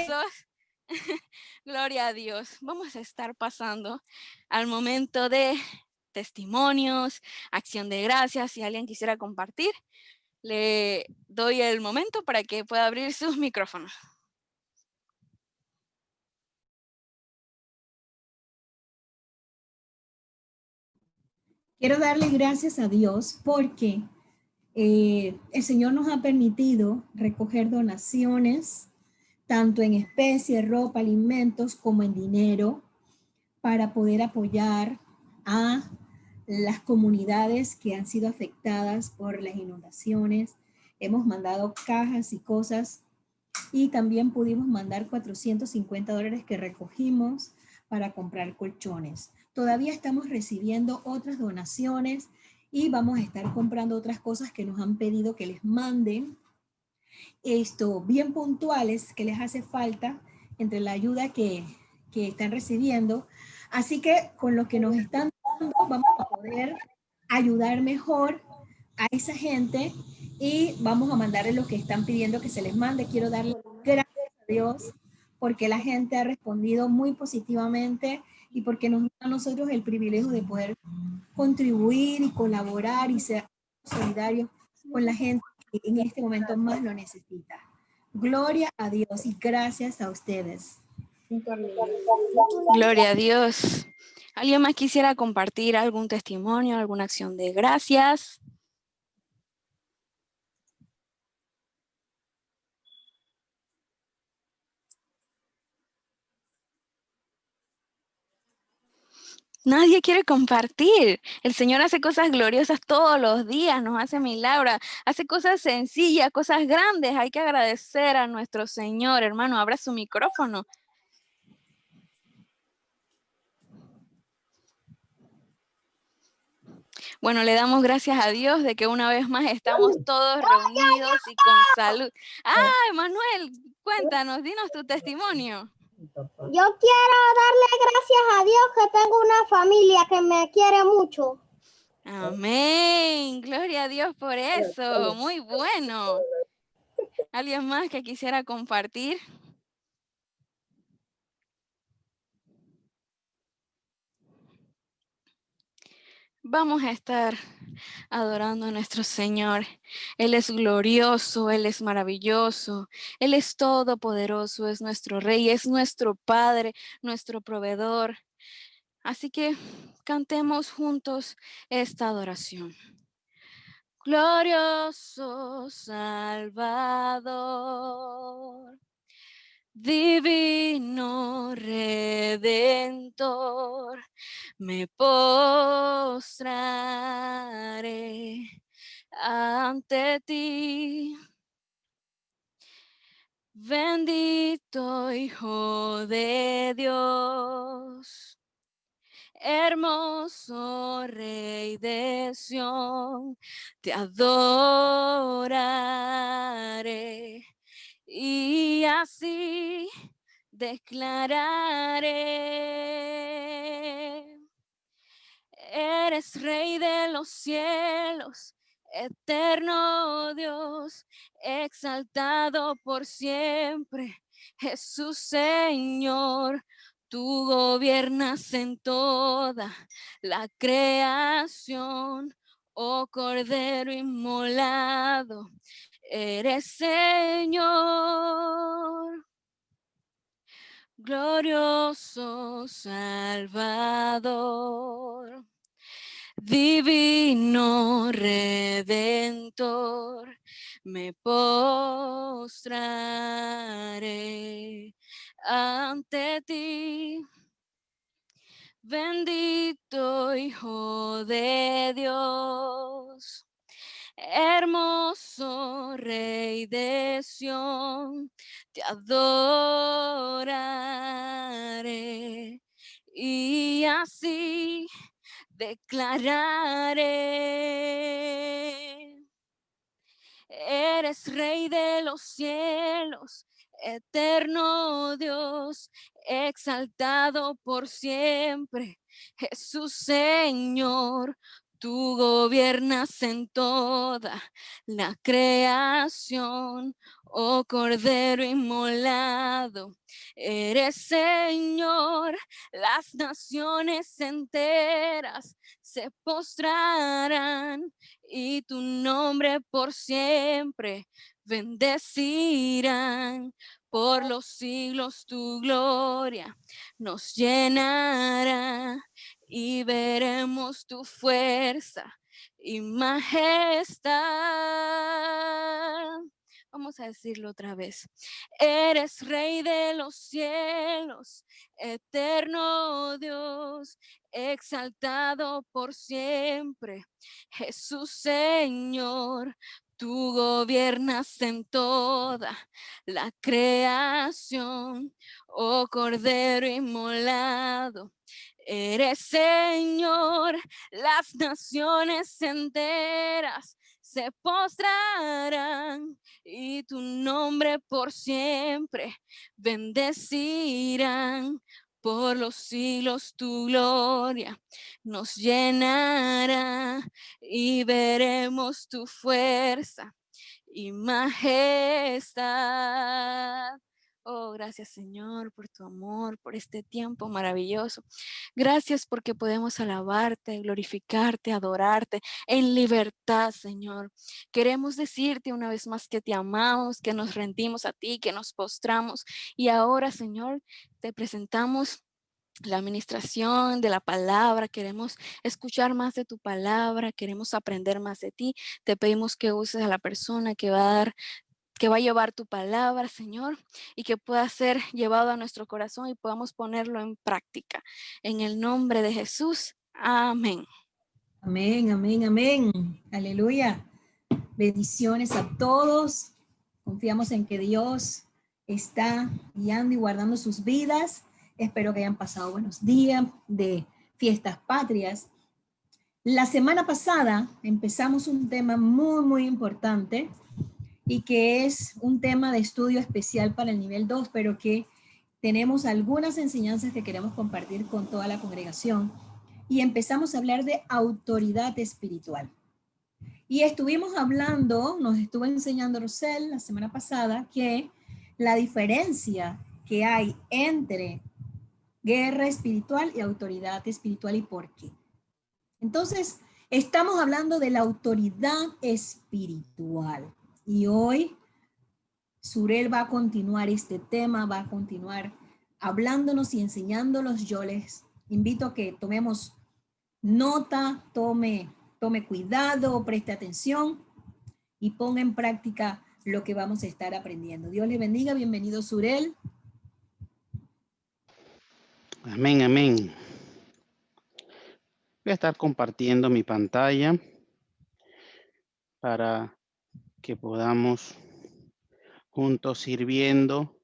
gozosos. Gloria a Dios. Vamos a estar pasando al momento de testimonios, acción de gracias. Si alguien quisiera compartir, le doy el momento para que pueda abrir sus micrófonos. Quiero darle gracias a Dios porque el Señor nos ha permitido recoger donaciones, tanto en especie, ropa, alimentos, como en dinero, para poder apoyar a las comunidades que han sido afectadas por las inundaciones. Hemos mandado cajas y cosas y también pudimos mandar $450 que recogimos para comprar colchones. Todavía estamos recibiendo otras donaciones y vamos a estar comprando otras cosas que nos han pedido que les manden. Esto bien puntuales que les hace falta entre la ayuda que están recibiendo. Así que con lo que nos están dando vamos a poder ayudar mejor a esa gente y vamos a mandarle lo que están pidiendo que se les mande. Quiero darle gracias a Dios porque la gente ha respondido muy positivamente y porque nos da a nosotros el privilegio de poder contribuir y colaborar y ser solidarios con la gente que en este momento más lo necesita. Gloria a Dios y gracias a ustedes. Gloria a Dios. ¿Alguien más quisiera compartir algún testimonio, alguna acción de gracias? Nadie quiere compartir. El Señor hace cosas gloriosas todos los días, nos hace milagros, hace cosas sencillas, cosas grandes. Hay que agradecer a nuestro Señor, hermano. Abra su micrófono. Bueno, le damos gracias a Dios de que una vez más estamos todos reunidos y con salud. ¡Ah, Manuel! Cuéntanos, dinos tu testimonio. Yo quiero darle gracias a Dios que tengo una familia que me quiere mucho. Amén. Gloria a Dios por eso. Muy bueno. ¿Alguien más que quisiera compartir? Vamos a estar adorando a nuestro Señor. Él es glorioso, Él es maravilloso, Él es todopoderoso, es nuestro Rey, es nuestro Padre, nuestro proveedor. Así que cantemos juntos esta adoración. Glorioso Salvador, Divino Redentor, me postraré ante ti. Bendito Hijo de Dios, hermoso Rey de Sión, te adoraré y así declararé: eres Rey de los cielos, eterno Dios, exaltado por siempre, Jesús Señor. Tú gobiernas en toda la creación, oh Cordero inmolado, eres Señor. Glorioso Salvador, Divino Redentor, me postraré ante ti. Bendito Hijo de Dios, hermoso Rey de Sión, te adoraré y así declararé: eres Rey de los cielos, eterno Dios, exaltado por siempre, Jesús Señor. Tú gobiernas en toda la creación, oh Cordero inmolado, eres Señor. Las naciones enteras se postrarán y tu nombre por siempre bendecirán. Por los siglos tu gloria nos llenará y veremos tu fuerza y majestad. Vamos a decirlo otra vez. Eres Rey de los cielos, eterno Dios, exaltado por siempre. Jesús Señor, tú gobiernas en toda la creación, oh Cordero inmolado. Eres Señor, las naciones enteras se postrarán y tu nombre por siempre bendecirán. Por los siglos tu gloria nos llenará y veremos tu fuerza y majestad. Oh, gracias Señor por tu amor, por este tiempo maravilloso. Gracias porque podemos alabarte, glorificarte, adorarte en libertad, Señor. Queremos decirte una vez más que te amamos, que nos rendimos a ti, que nos postramos. Y ahora, Señor, te presentamos la administración de la palabra. Queremos escuchar más de tu palabra, queremos aprender más de ti. Te pedimos que uses a la persona que va a llevar tu palabra, Señor, y que pueda ser llevado a nuestro corazón y podamos ponerlo en práctica. En el nombre de Jesús, amén. Amén, amén, amén. Aleluya. Bendiciones a todos. Confiamos en que Dios está guiando y guardando sus vidas. Espero que hayan pasado buenos días de fiestas patrias. La semana pasada empezamos un tema muy, muy importante y que es un tema de estudio especial para el nivel 2, pero que tenemos algunas enseñanzas que queremos compartir con toda la congregación. Y empezamos a hablar de autoridad espiritual. Y estuvimos hablando, nos estuvo enseñando Rosel la semana pasada, que la diferencia que hay entre guerra espiritual y autoridad espiritual y por qué. Entonces, estamos hablando de la autoridad espiritual. Y hoy Surel va a continuar este tema, va a continuar hablándonos y enseñándonos. Yo les invito a que tomemos nota, tome cuidado, preste atención y ponga en práctica lo que vamos a estar aprendiendo. Dios les bendiga. Bienvenido, Surel. Amén, amén. Voy a estar compartiendo mi pantalla para que podamos juntos ir viendo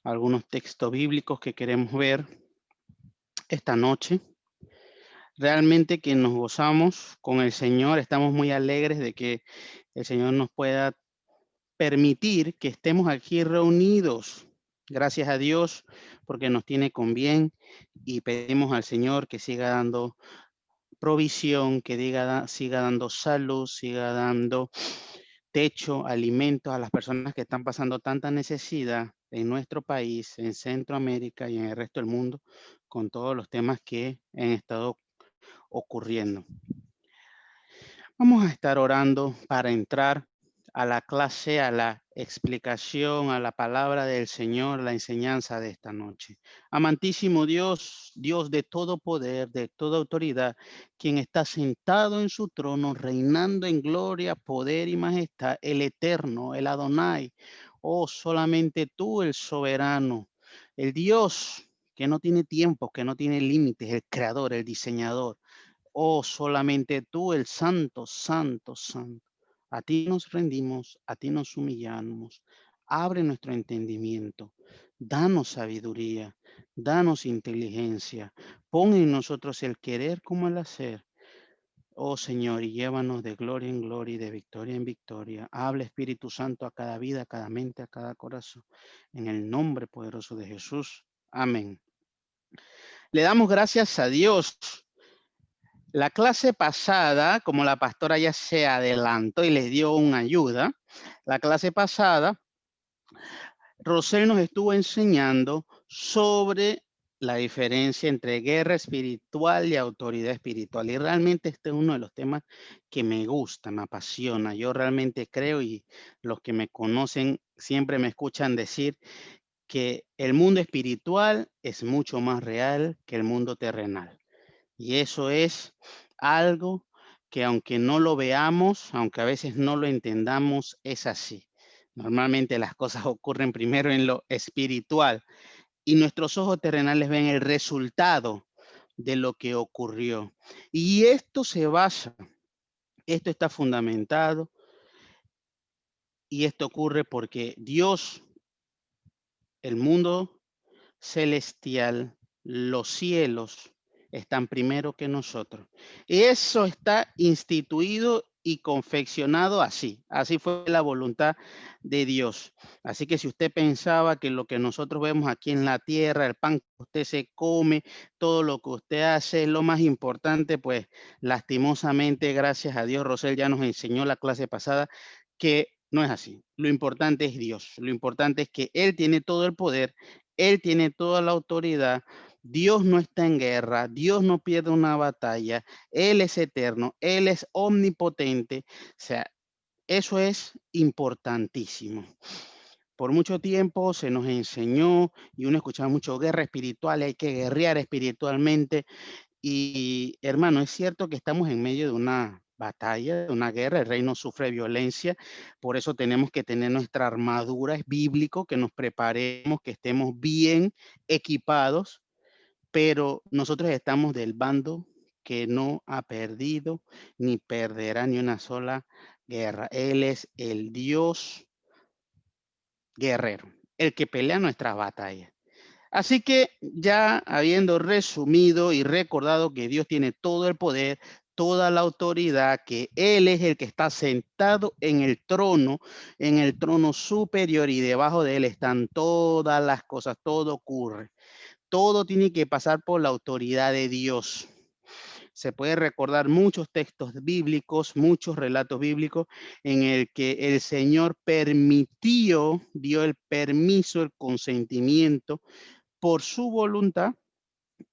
algunos textos bíblicos que queremos ver esta noche. Realmente que nos gozamos con el Señor, estamos muy alegres de que el Señor nos pueda permitir que estemos aquí reunidos. Gracias a Dios porque nos tiene con bien y pedimos al Señor que siga dando provisión, que siga dando salud, siga dando techo, alimentos a las personas que están pasando tanta necesidad en nuestro país, en Centroamérica y en el resto del mundo, con todos los temas que han estado ocurriendo. Vamos a estar orando para entrar a la clase, a la explicación, a la palabra del Señor, la enseñanza de esta noche. Amantísimo Dios, Dios de todo poder, de toda autoridad, quien está sentado en su trono, reinando en gloria, poder y majestad, el eterno, el Adonai. Oh, solamente tú, el soberano, el Dios que no tiene tiempo, que no tiene límites, el creador, el diseñador. Oh, solamente tú, el santo, santo, santo. A ti nos rendimos, a ti nos humillamos. Abre nuestro entendimiento. Danos sabiduría, danos inteligencia. Pon en nosotros el querer como el hacer. Oh Señor, y llévanos de gloria en gloria y de victoria en victoria. Habla Espíritu Santo a cada vida, a cada mente, a cada corazón. En el nombre poderoso de Jesús. Amén. Le damos gracias a Dios. La clase pasada, como la pastora ya se adelantó y les dio una ayuda, la clase pasada Rosel nos estuvo enseñando sobre la diferencia entre guerra espiritual y autoridad espiritual. Y realmente este es uno de los temas que me gusta, me apasiona. Yo realmente creo, y los que me conocen siempre me escuchan decir que el mundo espiritual es mucho más real que el mundo terrenal. Y eso es algo que aunque no lo veamos, aunque a veces no lo entendamos, es así. Normalmente las cosas ocurren primero en lo espiritual y nuestros ojos terrenales ven el resultado de lo que ocurrió. Y esto se basa, esto está fundamentado y esto ocurre porque Dios, el mundo celestial, los cielos, están primero que nosotros. Y eso está instituido y confeccionado así. Así fue la voluntad de Dios. Así que si usted pensaba que lo que nosotros vemos aquí en la tierra, el pan que usted se come, todo lo que usted hace es lo más importante, pues lastimosamente, gracias a Dios, Rosel ya nos enseñó la clase pasada que no es así. Lo importante es Dios. Lo importante es que Él tiene todo el poder, Él tiene toda la autoridad. Dios no está en guerra, Dios no pierde una batalla, Él es eterno, Él es omnipotente. O sea, eso es importantísimo. Por mucho tiempo se nos enseñó y uno escuchaba mucho guerra espiritual, hay que guerrear espiritualmente. Y hermano, es cierto que estamos en medio de una batalla, de una guerra, el reino sufre violencia, por eso tenemos que tener nuestra armadura, es bíblico, que nos preparemos, que estemos bien equipados, pero nosotros estamos del bando que no ha perdido ni perderá ni una sola guerra. Él es el Dios guerrero, el que pelea nuestras batallas. Así que ya habiendo resumido y recordado que Dios tiene todo el poder, toda la autoridad, que Él es el que está sentado en el trono superior y debajo de Él están todas las cosas, todo ocurre. Todo tiene que pasar por la autoridad de Dios. Se puede recordar muchos textos bíblicos, muchos relatos bíblicos en el que el Señor permitió, dio el permiso, el consentimiento por su voluntad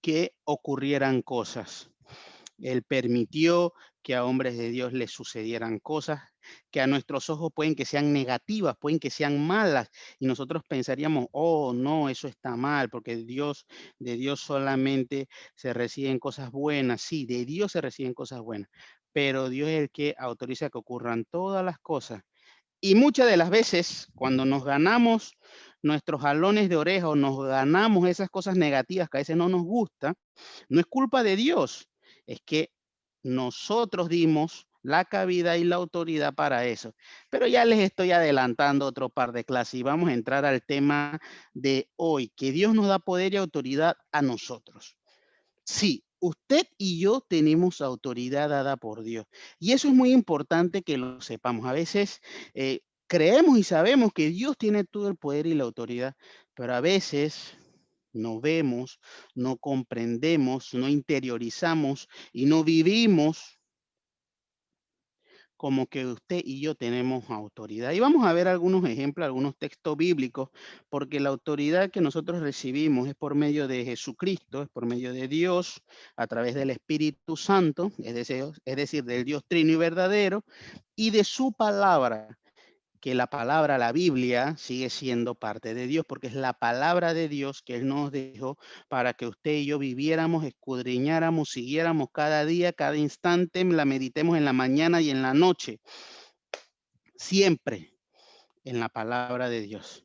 que ocurrieran cosas. Él permitió que a hombres de Dios les sucedieran cosas que a nuestros ojos pueden que sean negativas, pueden que sean malas, y nosotros pensaríamos, oh, no, eso está mal, porque de Dios solamente se reciben cosas buenas. Sí, de Dios se reciben cosas buenas, pero Dios es el que autoriza que ocurran todas las cosas. Y muchas de las veces, cuando nos ganamos nuestros jalones de oreja o nos ganamos esas cosas negativas que a veces no nos gusta, no es culpa de Dios, es que nosotros dimos la cabida y la autoridad para eso. Pero ya les estoy adelantando otro par de clases y vamos a entrar al tema de hoy, que Dios nos da poder y autoridad a nosotros. Sí, usted y yo tenemos autoridad dada por Dios. Y eso es muy importante que lo sepamos. A veces creemos y sabemos que Dios tiene todo el poder y la autoridad, pero a veces no vemos, no comprendemos, no interiorizamos y no vivimos como que usted y yo tenemos autoridad. Y vamos a ver algunos ejemplos, algunos textos bíblicos, porque la autoridad que nosotros recibimos es por medio de Jesucristo, es por medio de Dios, a través del Espíritu Santo, es decir, del Dios trino y verdadero, y de su palabra, que la palabra, la Biblia, sigue siendo parte de Dios, porque es la palabra de Dios que Él nos dejó para que usted y yo viviéramos, escudriñáramos, siguiéramos cada día, cada instante, la meditemos en la mañana y en la noche, siempre en la palabra de Dios.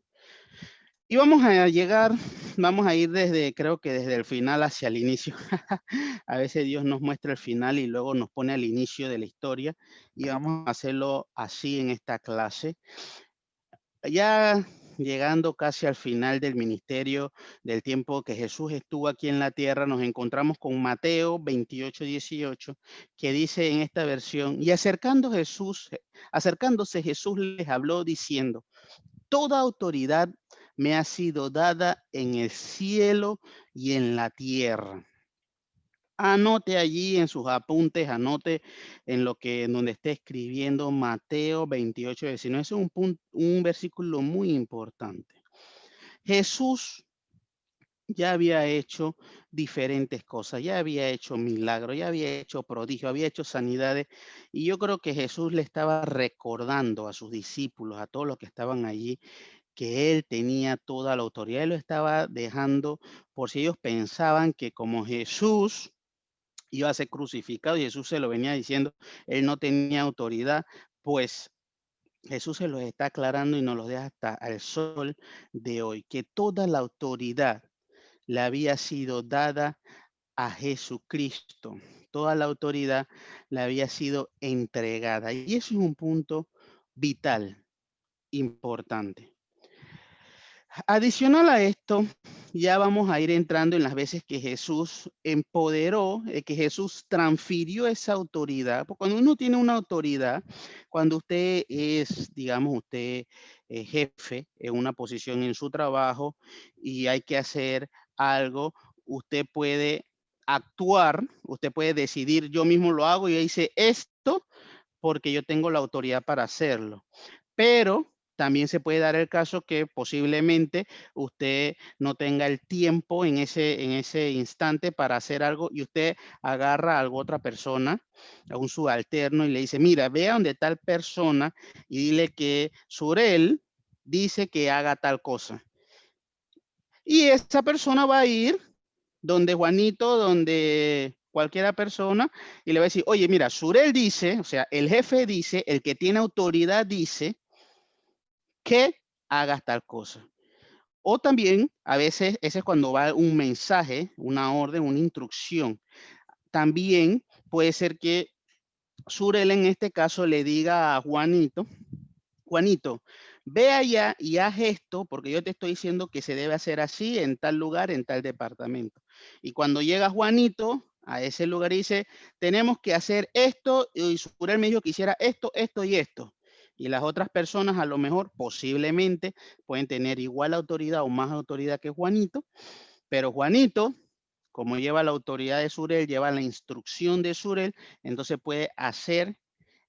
Y vamos a ir creo que desde el final hacia el inicio. A veces Dios nos muestra el final y luego nos pone al inicio de la historia, y vamos a hacerlo así en esta clase. Ya llegando casi al final del ministerio, del tiempo que Jesús estuvo aquí en la tierra, nos encontramos con Mateo 28:18, que dice en esta versión: y acercándose Jesús les habló diciendo: toda autoridad me ha sido dada en el cielo y en la tierra. Anote allí en sus apuntes, anote en donde esté escribiendo Mateo 28:19. Ese es un versículo muy importante. Jesús ya había hecho diferentes cosas, ya había hecho milagros, ya había hecho prodigios, había hecho sanidades. Y yo creo que Jesús le estaba recordando a sus discípulos, a todos los que estaban allí, que él tenía toda la autoridad. Él lo estaba dejando por si ellos pensaban que como Jesús iba a ser crucificado y Jesús se lo venía diciendo, él no tenía autoridad, pues Jesús se los está aclarando y nos los deja hasta el sol de hoy, que toda la autoridad le había sido dada a Jesucristo. Toda la autoridad le había sido entregada. Y eso es un punto vital, importante. Adicional a esto, ya vamos a ir entrando en las veces que Jesús empoderó, que Jesús transfirió esa autoridad. Porque cuando uno tiene una autoridad, cuando usted es, digamos, usted jefe en una posición en su trabajo y hay que hacer algo, usted puede actuar, usted puede decidir, yo mismo lo hago y hice esto porque yo tengo la autoridad para hacerlo. Pero también se puede dar el caso que posiblemente usted no tenga el tiempo en ese instante para hacer algo y usted agarra a alguna otra persona, a un subalterno y le dice, mira, ve a donde tal persona y dile que Surel dice que haga tal cosa. Y esa persona va a ir donde Juanito, donde cualquiera persona, y le va a decir, oye, mira, Surel dice, o sea, el jefe dice, el que tiene autoridad dice que hagas tal cosa. O también, a veces, ese es cuando va un mensaje, una orden, una instrucción. También puede ser que Surel en este caso le diga a Juanito, Juanito, ve allá y haz esto porque yo te estoy diciendo que se debe hacer así en tal lugar, en tal departamento. Y cuando llega Juanito a ese lugar y dice, tenemos que hacer esto, y Surel me dijo que hiciera esto, esto y esto. Y las otras personas a lo mejor posiblemente pueden tener igual autoridad o más autoridad que Juanito, pero Juanito, como lleva la autoridad de Surel, lleva la instrucción de Surel, entonces puede hacer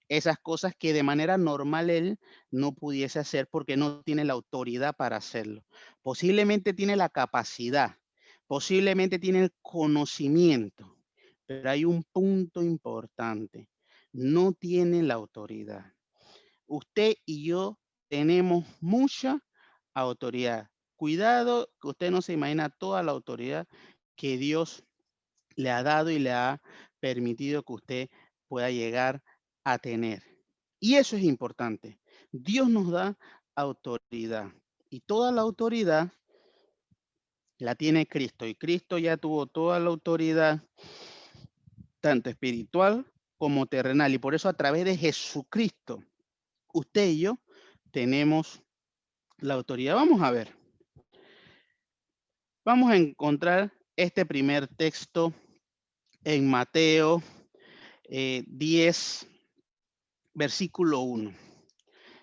esas cosas que de manera normal él no pudiese hacer porque no tiene la autoridad para hacerlo. Posiblemente tiene la capacidad, posiblemente tiene el conocimiento, pero hay un punto importante, no tiene la autoridad. Usted y yo tenemos mucha autoridad. Cuidado, que usted no se imagina toda la autoridad que Dios le ha dado y le ha permitido que usted pueda llegar a tener. Y eso es importante. Dios nos da autoridad y toda la autoridad la tiene Cristo y Cristo ya tuvo toda la autoridad, tanto espiritual como terrenal. Y por eso a través de Jesucristo, usted y yo tenemos la autoridad. Vamos a ver. Vamos a encontrar este primer texto en Mateo 10, versículo 1.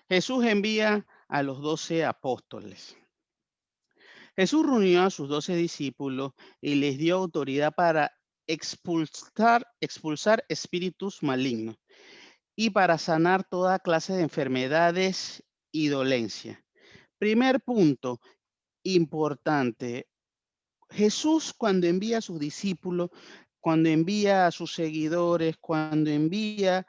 Jesús envía a los 12 apóstoles. Jesús reunió a sus 12 discípulos y les dio autoridad para expulsar espíritus malignos y para sanar toda clase de enfermedades y dolencias. Primer punto importante. Jesús cuando envía a sus discípulos, cuando envía a sus seguidores, cuando envía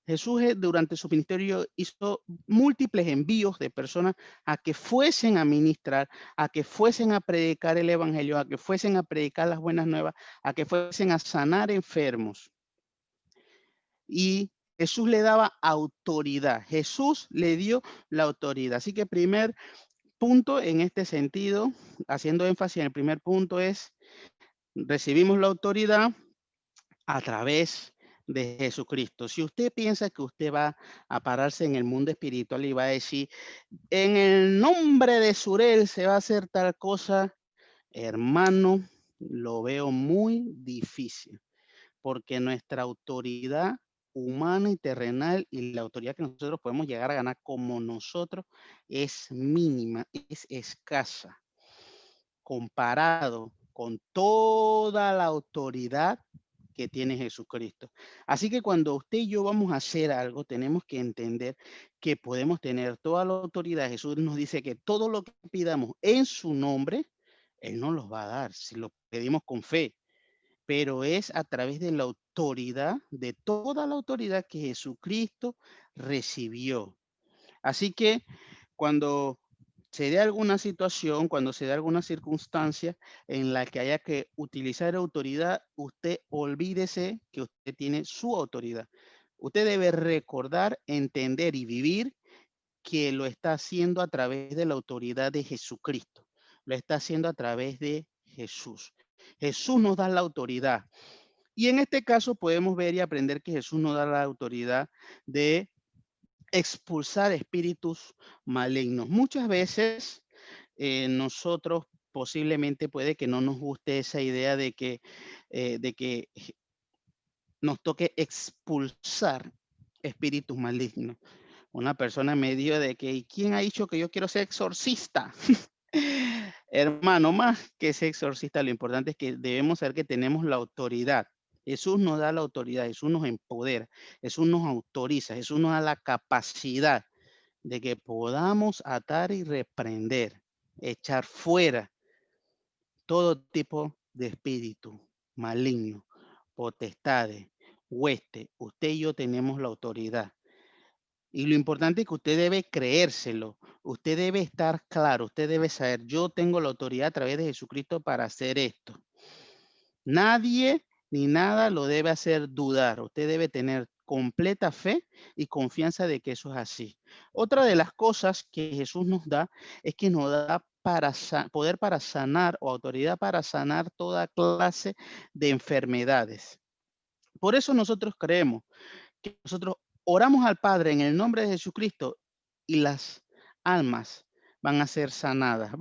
Jesús durante su ministerio hizo múltiples envíos de personas a que fuesen a ministrar, a que fuesen a predicar el evangelio, a que fuesen a predicar las buenas nuevas, a que fuesen a sanar enfermos. Y Jesús le daba autoridad. Jesús le dio la autoridad. Así que primer punto en este sentido, haciendo énfasis en el primer punto es, recibimos la autoridad a través de Jesucristo. Si usted piensa que usted va a pararse en el mundo espiritual y va a decir, en el nombre de Surel se va a hacer tal cosa, hermano, lo veo muy difícil, porque nuestra autoridad humana y terrenal y la autoridad que nosotros podemos llegar a ganar como nosotros es mínima, es escasa, comparado con toda la autoridad que tiene Jesucristo. Así que cuando usted y yo vamos a hacer algo, tenemos que entender que podemos tener toda la autoridad. Jesús nos dice que todo lo que pidamos en su nombre, Él nos los va a dar, si lo pedimos con fe. Pero es a través de la autoridad, de toda la autoridad que Jesucristo recibió. Así que cuando se dé alguna situación, cuando se dé alguna circunstancia en la que haya que utilizar autoridad, usted olvídese que usted tiene su autoridad. Usted debe recordar, entender y vivir que lo está haciendo a través de la autoridad de Jesucristo. Lo está haciendo a través de Jesús. Jesús nos da la autoridad. Y en este caso podemos ver y aprender que Jesús nos da la autoridad de expulsar espíritus malignos. Muchas veces nosotros posiblemente puede que no nos guste esa idea de que nos toque expulsar espíritus malignos. Una persona me dio de que, ¿y quién ha dicho que yo quiero ser exorcista? Hermano, más que ser exorcista, lo importante es que debemos saber que tenemos la autoridad. Jesús nos da la autoridad, Jesús nos empodera, Jesús nos autoriza, Jesús nos da la capacidad de que podamos atar y reprender, echar fuera todo tipo de espíritu maligno, potestades, hueste. Usted y yo tenemos la autoridad. Y lo importante es que usted debe creérselo, usted debe estar claro, usted debe saber, yo tengo la autoridad a través de Jesucristo para hacer esto. Nadie ni nada lo debe hacer dudar. Usted debe tener completa fe y confianza de que eso es así. Otra de las cosas que Jesús nos da es que nos da poder para sanar o autoridad para sanar toda clase de enfermedades. Por eso nosotros creemos que nosotros oramos al Padre en el nombre de Jesucristo y las almas van a ser sanadas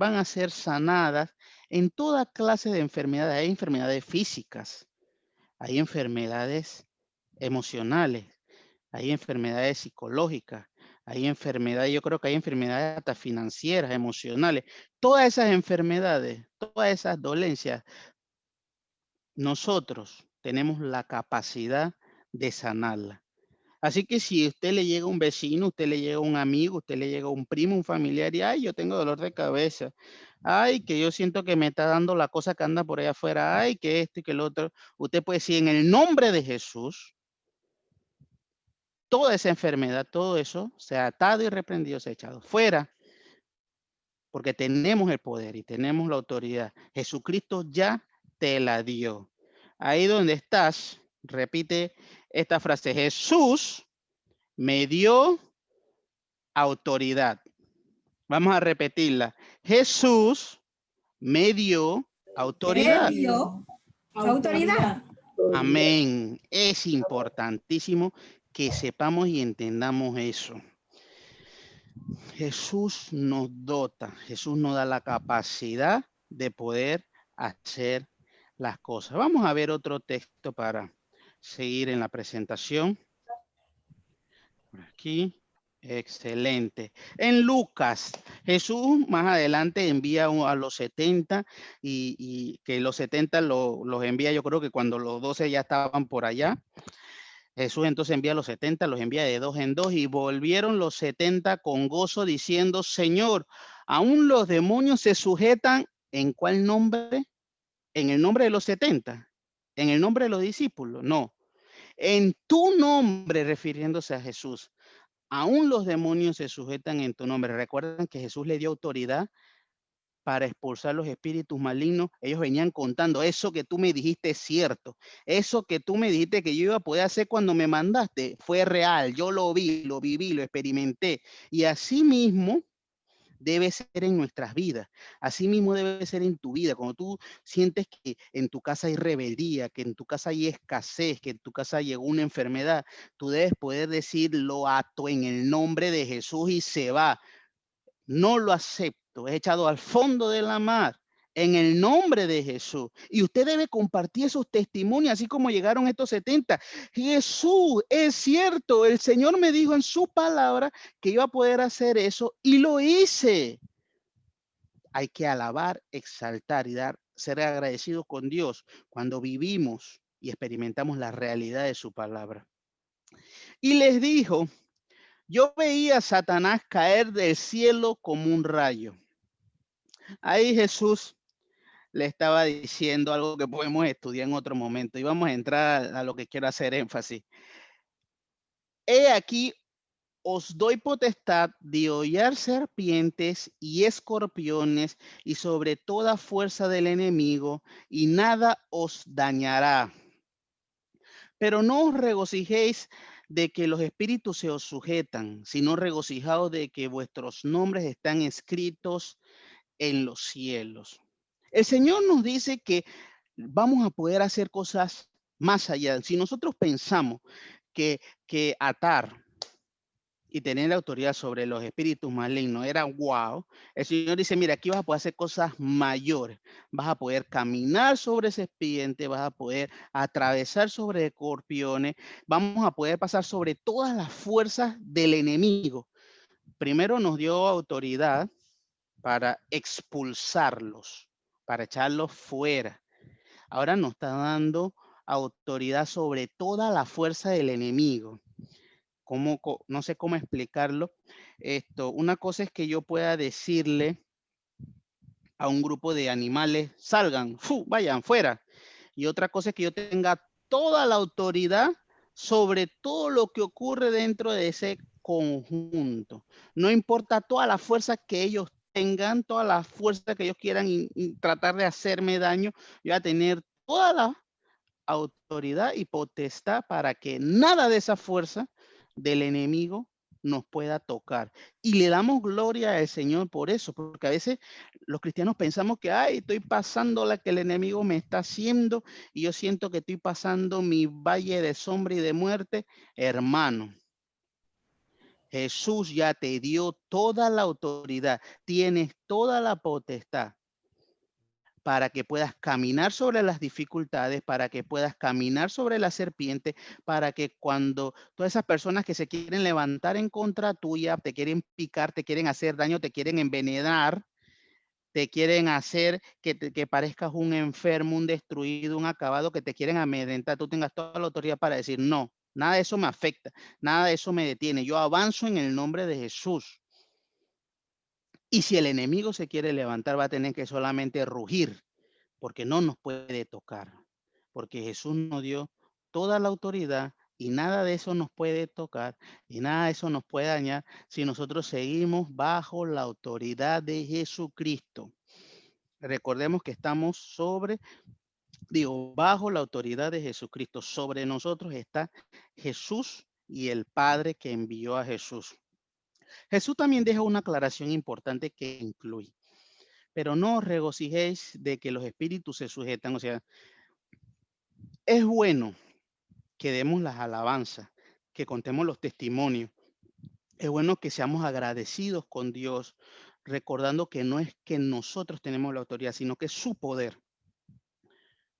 en toda clase de enfermedades. Hay enfermedades físicas, hay enfermedades emocionales, hay enfermedades psicológicas, hay enfermedades, yo creo que hay enfermedades hasta financieras, emocionales. Todas esas enfermedades, todas esas dolencias, nosotros tenemos la capacidad de sanarlas. Así que si usted le llega un vecino, usted le llega un amigo, usted le llega un primo, un familiar, y ay, yo tengo dolor de cabeza, ay, que yo siento que me está dando la cosa que anda por allá afuera, ay, que esto y que el otro, usted puede decir en el nombre de Jesús, toda esa enfermedad, todo eso, se ha atado y reprendido, se ha echado fuera, porque tenemos el poder y tenemos la autoridad. Jesucristo ya te la dio. Ahí donde estás, repite esta frase, Jesús me dio autoridad. Vamos a repetirla. Jesús me dio autoridad. Él dio autoridad. Amén. Es importantísimo que sepamos y entendamos eso. Jesús nos dota, Jesús nos da la capacidad de poder hacer las cosas. Vamos a ver otro texto para seguir en la presentación. Por aquí. Excelente. En Lucas, Jesús más adelante envía a los 70 y que los 70 los envía, yo creo que cuando los 12 ya estaban por allá. Jesús entonces envía a los 70, los envía de 2 en 2 y volvieron los 70 con gozo diciendo, Señor, aún los demonios se sujetan, ¿en cuál nombre? En el nombre de los 70, en el nombre de los discípulos, no. En tu nombre, refiriéndose a Jesús. Aún los demonios se sujetan en tu nombre. Recuerdan que Jesús le dio autoridad para expulsar los espíritus malignos. Ellos venían contando, eso que tú me dijiste es cierto. Eso que tú me dijiste que yo iba a poder hacer cuando me mandaste fue real. Yo lo vi, lo viví, lo experimenté. Y así mismo debe ser en nuestras vidas. Así mismo debe ser en tu vida. Cuando tú sientes que en tu casa hay rebeldía, que en tu casa hay escasez, que en tu casa llegó una enfermedad, tú debes poder decir, lo ato en el nombre de Jesús y se va. No lo acepto. Es echado al fondo de la mar. En el nombre de Jesús. Y usted debe compartir esos testimonios, así como llegaron estos 70. Jesús, es cierto, el Señor me dijo en su palabra que iba a poder hacer eso y lo hice. Hay que alabar, exaltar y ser agradecidos con Dios cuando vivimos y experimentamos la realidad de su palabra. Y les dijo, yo veía a Satanás caer del cielo como un rayo. Ahí Jesús le estaba diciendo algo que podemos estudiar en otro momento y vamos a entrar a lo que quiero hacer énfasis. He aquí, os doy potestad de hollar serpientes y escorpiones y sobre toda fuerza del enemigo, y nada os dañará. Pero no os regocijéis de que los espíritus se os sujetan, sino regocijaos de que vuestros nombres están escritos en los cielos. El Señor nos dice que vamos a poder hacer cosas más allá. Si nosotros pensamos que atar y tener autoridad sobre los espíritus malignos era wow, el Señor dice, mira, aquí vas a poder hacer cosas mayores. Vas a poder caminar sobre serpientes, vas a poder atravesar sobre escorpiones, vamos a poder pasar sobre todas las fuerzas del enemigo. Primero nos dio autoridad para expulsarlos, para echarlos fuera. Ahora nos está dando autoridad sobre toda la fuerza del enemigo. No sé cómo explicarlo. Una cosa es que yo pueda decirle a un grupo de animales, salgan, vayan fuera. Y otra cosa es que yo tenga toda la autoridad sobre todo lo que ocurre dentro de ese conjunto. No importa toda la fuerza que ellos tengan, toda la fuerza que ellos quieran y tratar de hacerme daño, yo voy a tener toda la autoridad y potestad para que nada de esa fuerza del enemigo nos pueda tocar. Y le damos gloria al Señor por eso, porque a veces los cristianos pensamos que, ay, estoy pasando la que el enemigo me está haciendo y yo siento que estoy pasando mi valle de sombra y de muerte. Hermano, Jesús ya te dio toda la autoridad, tienes toda la potestad para que puedas caminar sobre las dificultades, para que puedas caminar sobre la serpiente, para que cuando todas esas personas que se quieren levantar en contra tuya, te quieren picar, te quieren hacer daño, te quieren envenenar, te quieren hacer que parezcas un enfermo, un destruido, un acabado, que te quieren amedrentar, tú tengas toda la autoridad para decir, no, nada de eso me afecta, nada de eso me detiene, yo avanzo en el nombre de Jesús. Y si el enemigo se quiere levantar, va a tener que solamente rugir, porque no nos puede tocar, porque Jesús nos dio toda la autoridad y nada de eso nos puede tocar y nada de eso nos puede dañar si nosotros seguimos bajo la autoridad de Jesucristo. Recordemos que estamos bajo la autoridad de Jesucristo. Sobre nosotros está Jesús y el Padre que envió a Jesús. Jesús también deja una aclaración importante que incluye. Pero no os regocijéis de que los espíritus se sujetan. O sea, es bueno que demos las alabanzas, que contemos los testimonios. Es bueno que seamos agradecidos con Dios, recordando que no es que nosotros tenemos la autoridad, sino que es su poder.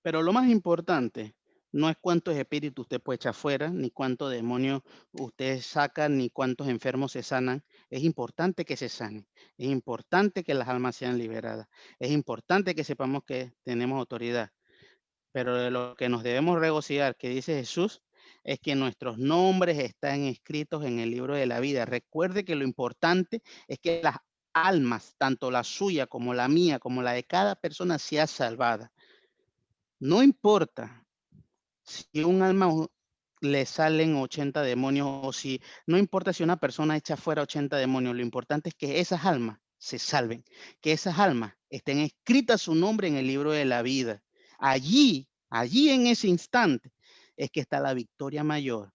Pero lo más importante no es cuántos espíritus usted puede echar fuera, ni cuántos demonios usted saca, ni cuántos enfermos se sanan. Es importante que se sanen. Es importante que las almas sean liberadas. Es importante que sepamos que tenemos autoridad. Pero de lo que nos debemos regocijar, que dice Jesús, es que nuestros nombres están escritos en el libro de la vida. Recuerde que lo importante es que las almas, tanto la suya como la mía, como la de cada persona, sea salvada. No importa si un alma le salen 80 demonios o si, no importa si una persona echa fuera 80 demonios, lo importante es que esas almas se salven, que esas almas estén escritas su nombre en el libro de la vida. Allí en ese instante es que está la victoria mayor,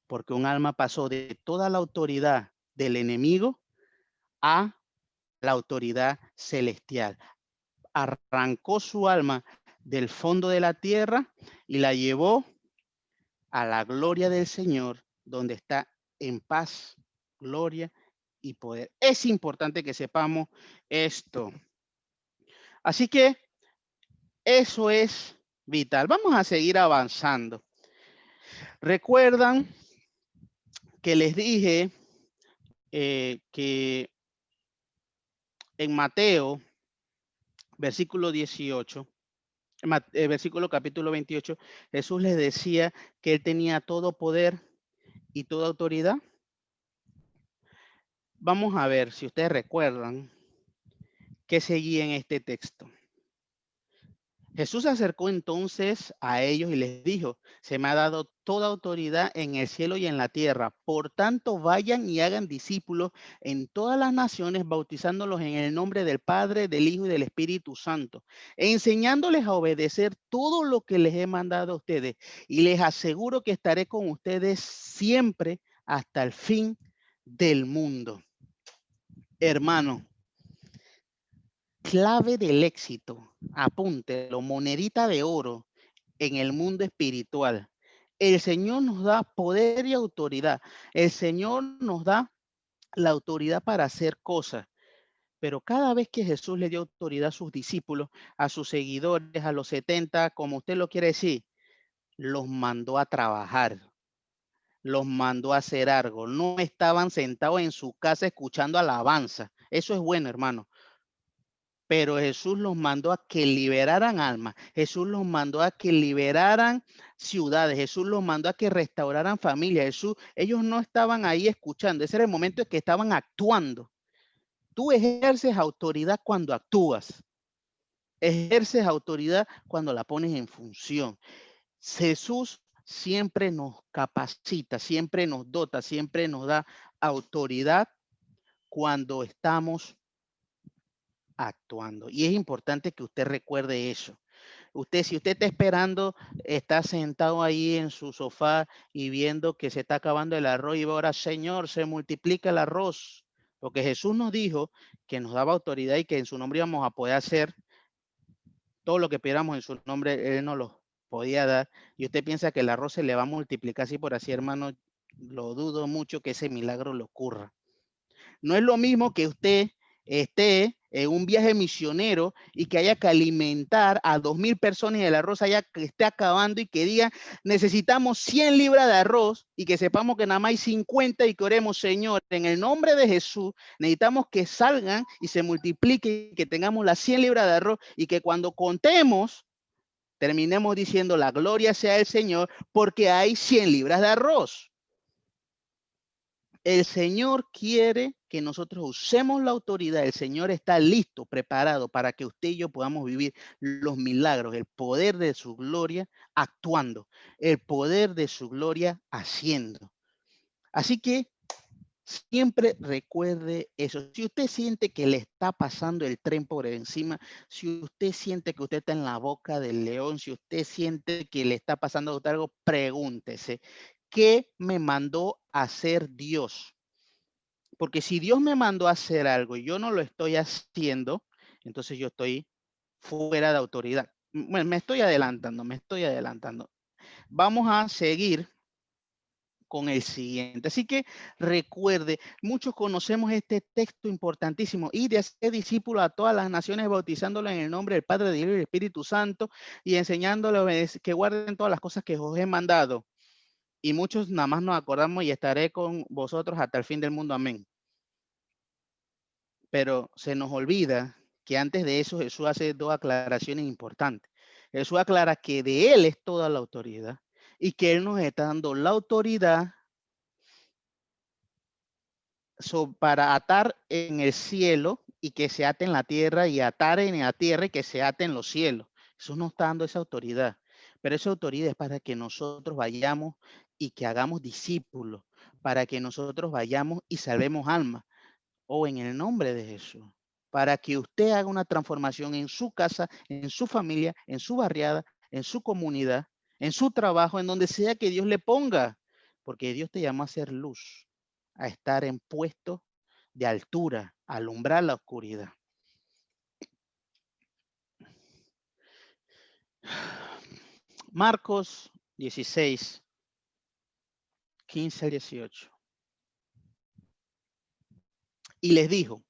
porque un alma pasó de toda la autoridad del enemigo a la autoridad celestial. Arrancó su alma del fondo de la tierra y la llevó a la gloria del Señor, donde está en paz, gloria y poder. Es importante que sepamos esto. Así que eso es vital. Vamos a seguir avanzando. Recuerdan que les dije que en Mateo, versículo 18, versículo capítulo 28, Jesús les decía que él tenía todo poder y toda autoridad. Vamos a ver si ustedes recuerdan qué seguía en este texto. Jesús se acercó entonces a ellos y les dijo: se me ha dado toda autoridad en el cielo y en la tierra. Por tanto, vayan y hagan discípulos en todas las naciones, bautizándolos en el nombre del Padre, del Hijo y del Espíritu Santo, enseñándoles a obedecer todo lo que les he mandado a ustedes. Y les aseguro que estaré con ustedes siempre hasta el fin del mundo. Hermano, clave del éxito, apúntelo, monedita de oro en el mundo espiritual. El Señor nos da poder y autoridad. El Señor nos da la autoridad para hacer cosas. Pero cada vez que Jesús le dio autoridad a sus discípulos, a sus seguidores, a los 70, como usted lo quiere decir, los mandó a trabajar, los mandó a hacer algo. No estaban sentados en su casa escuchando alabanza. Eso es bueno, hermano. Pero Jesús los mandó a que liberaran almas. Jesús los mandó a que liberaran ciudades. Jesús los mandó a que restauraran familias. Ellos no estaban ahí escuchando. Ese era el momento en que estaban actuando. Tú ejerces autoridad cuando actúas. Ejerces autoridad cuando la pones en función. Jesús siempre nos capacita, siempre nos dota, siempre nos da autoridad cuando estamos actuando. Y es importante que usted recuerde eso. Si usted está esperando, está sentado ahí en su sofá y viendo que se está acabando el arroz y va ahora, Señor, se multiplica el arroz. Porque Jesús nos dijo que nos daba autoridad y que en su nombre íbamos a poder hacer todo lo que pidiéramos en su nombre, Él nos lo podía dar. Y usted piensa que el arroz se le va a multiplicar así por así, hermano, lo dudo mucho que ese milagro le ocurra. No es lo mismo que usted esté en un viaje misionero y que haya que alimentar a 2,000 personas y el arroz haya que esté acabando y que diga, necesitamos 100 libras de arroz y que sepamos que nada más hay 50 y que oremos, Señor, en el nombre de Jesús, necesitamos que salgan y se multipliquen, que tengamos las 100 libras de arroz y que cuando contemos, terminemos diciendo, la gloria sea el Señor, porque hay 100 libras de arroz. El Señor quiere que nosotros usemos la autoridad. El Señor está listo, preparado para que usted y yo podamos vivir los milagros, el poder de su gloria actuando, el poder de su gloria haciendo. Así que siempre recuerde eso. Si usted siente que le está pasando el tren por encima, si usted siente que usted está en la boca del león, si usted siente que le está pasando algo, pregúntese, ¿qué me mandó a hacer Dios? Porque si Dios me mandó a hacer algo y yo no lo estoy haciendo, entonces yo estoy fuera de autoridad. Bueno, me estoy adelantando. Vamos a seguir con el siguiente. Así que recuerde, muchos conocemos este texto importantísimo, ir de hacer discípulos a todas las naciones, bautizándolos en el nombre del Padre, del Hijo y del Espíritu Santo y enseñándoles que guarden todas las cosas que os he mandado. Y muchos nada más nos acordamos y estaré con vosotros hasta el fin del mundo. Amén. Pero se nos olvida que antes de eso Jesús hace 2 aclaraciones importantes. Jesús aclara que de Él es toda la autoridad y que Él nos está dando la autoridad para atar en el cielo y que se ate en la tierra y atar en la tierra y que se ate en los cielos. Jesús nos está dando esa autoridad, pero esa autoridad es para que nosotros vayamos y que hagamos discípulos, para que nosotros vayamos y salvemos almas. O en el nombre de Jesús, para que usted haga una transformación en su casa, en su familia, en su barriada, en su comunidad, en su trabajo, en donde sea que Dios le ponga, porque Dios te llama a ser luz, a estar en puesto de altura, a alumbrar la oscuridad. Marcos 16, 15 al 18. Y les dijo,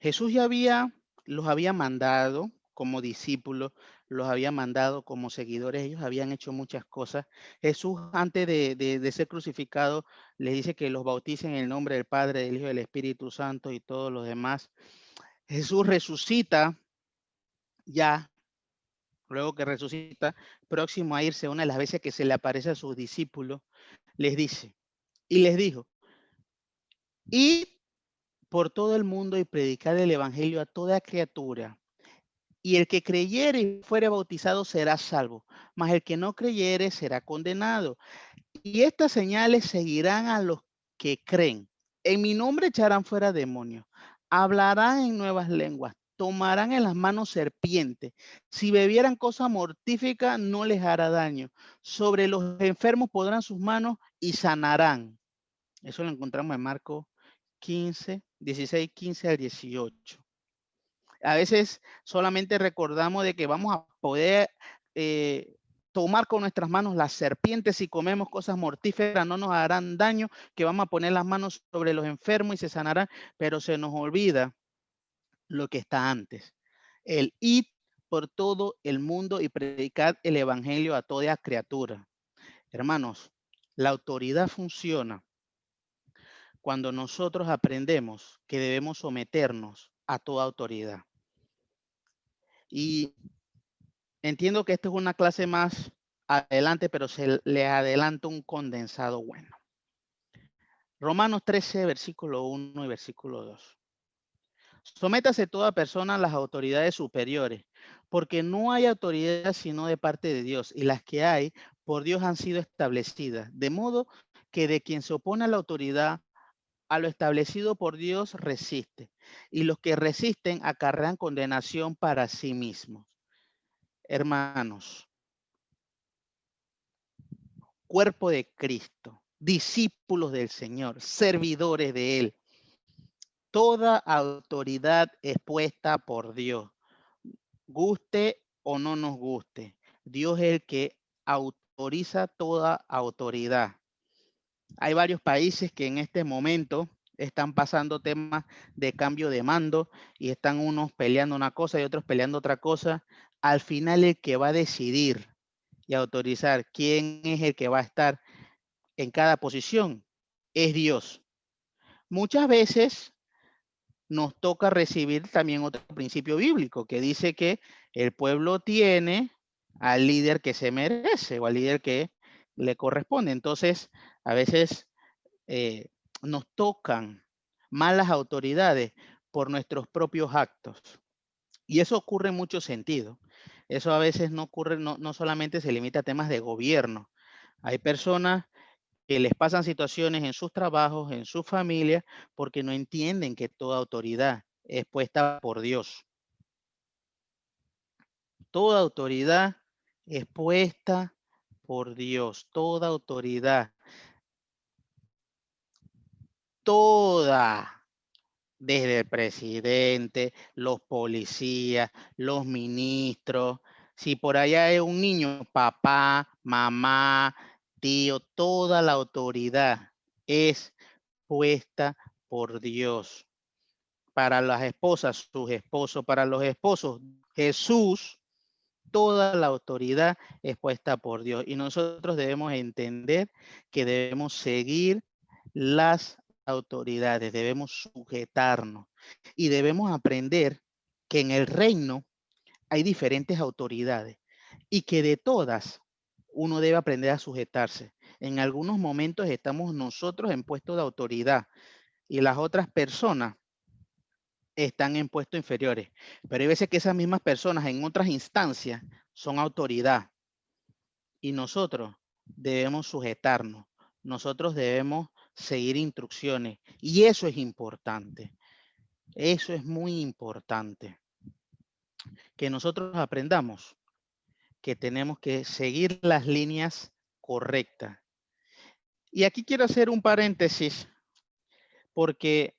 Jesús ya los había mandado como discípulos, los había mandado como seguidores, ellos habían hecho muchas cosas. Jesús, antes de ser crucificado, les dice que los bauticen en el nombre del Padre, del Hijo y del Espíritu Santo y todos los demás. Jesús resucita ya luego que resucita, próximo a irse, una de las veces que se le aparece a sus discípulos, les dice, y les dijo, id por todo el mundo y predicad el evangelio a toda criatura. Y el que creyere y fuere bautizado será salvo, mas el que no creyere será condenado. Y estas señales seguirán a los que creen. En mi nombre echarán fuera demonios, hablarán en nuevas lenguas, tomarán en las manos serpientes. Si bebieran cosa mortífica, no les hará daño. Sobre los enfermos podrán sus manos y sanarán. Eso lo encontramos en Marcos 15, 16, 15 al 18. A veces solamente recordamos de que vamos a poder tomar con nuestras manos las serpientes si comemos cosas mortíferas, no nos harán daño, que vamos a poner las manos sobre los enfermos y se sanarán, pero se nos olvida lo que está antes. El id por todo el mundo y predicar el evangelio a toda criatura. Hermanos, la autoridad funciona cuando nosotros aprendemos que debemos someternos a toda autoridad. Y entiendo que esta es una clase más adelante, pero se le adelanto un condensado bueno. Romanos 13, versículo 1 y versículo 2. Sométase toda persona a las autoridades superiores, porque no hay autoridad sino de parte de Dios, y las que hay por Dios han sido establecidas, de modo que de quien se opone a la autoridad, a lo establecido por Dios resiste, y los que resisten acarrean condenación para sí mismos. Hermanos, cuerpo de Cristo, discípulos del Señor, servidores de Él. Toda autoridad es puesta por Dios, guste o no nos guste. Dios es el que autoriza toda autoridad. Hay varios países que en este momento están pasando temas de cambio de mando y están unos peleando una cosa y otros peleando otra cosa. Al final el que va a decidir y autorizar quién es el que va a estar en cada posición es Dios. Muchas veces nos toca recibir también otro principio bíblico que dice que el pueblo tiene al líder que se merece o al líder que le corresponde. Entonces, a veces nos tocan malas autoridades por nuestros propios actos. Y eso ocurre en muchos sentidos. Eso a veces no ocurre, no solamente se limita a temas de gobierno. Hay personas que les pasan situaciones en sus trabajos, en su familia, porque no entienden que toda autoridad es puesta por Dios. Toda autoridad es puesta por Dios. Toda autoridad. Toda. Desde el presidente, los policías, los ministros. Si por allá hay un niño, papá, mamá, tío, toda la autoridad es puesta por Dios. Para las esposas, sus esposos, para los esposos, Jesús, toda la autoridad es puesta por Dios. Y nosotros debemos entender que debemos seguir las autoridades, debemos sujetarnos y debemos aprender que en el reino hay diferentes autoridades y que de todas uno debe aprender a sujetarse. En algunos momentos estamos nosotros en puestos de autoridad y las otras personas están en puestos inferiores. Pero hay veces que esas mismas personas en otras instancias son autoridad y nosotros debemos sujetarnos. Nosotros debemos seguir instrucciones y eso es importante. Eso es muy importante. Que nosotros aprendamos que tenemos que seguir las líneas correctas. Y aquí quiero hacer un paréntesis porque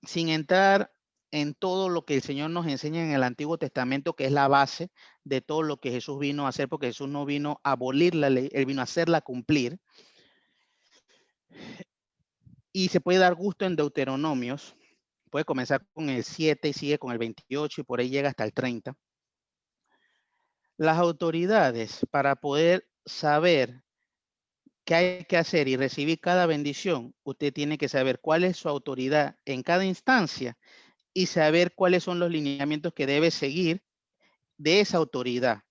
sin entrar en todo lo que el Señor nos enseña en el Antiguo Testamento, que es la base de todo lo que Jesús vino a hacer, porque Jesús no vino a abolir la ley, Él vino a hacerla cumplir. Y se puede dar gusto en Deuteronomios, puede comenzar con el 7 y sigue con el 28 y por ahí llega hasta el 30. Las autoridades, para poder saber qué hay que hacer y recibir cada bendición, usted tiene que saber cuál es su autoridad en cada instancia y saber cuáles son los lineamientos que debe seguir de esa autoridad.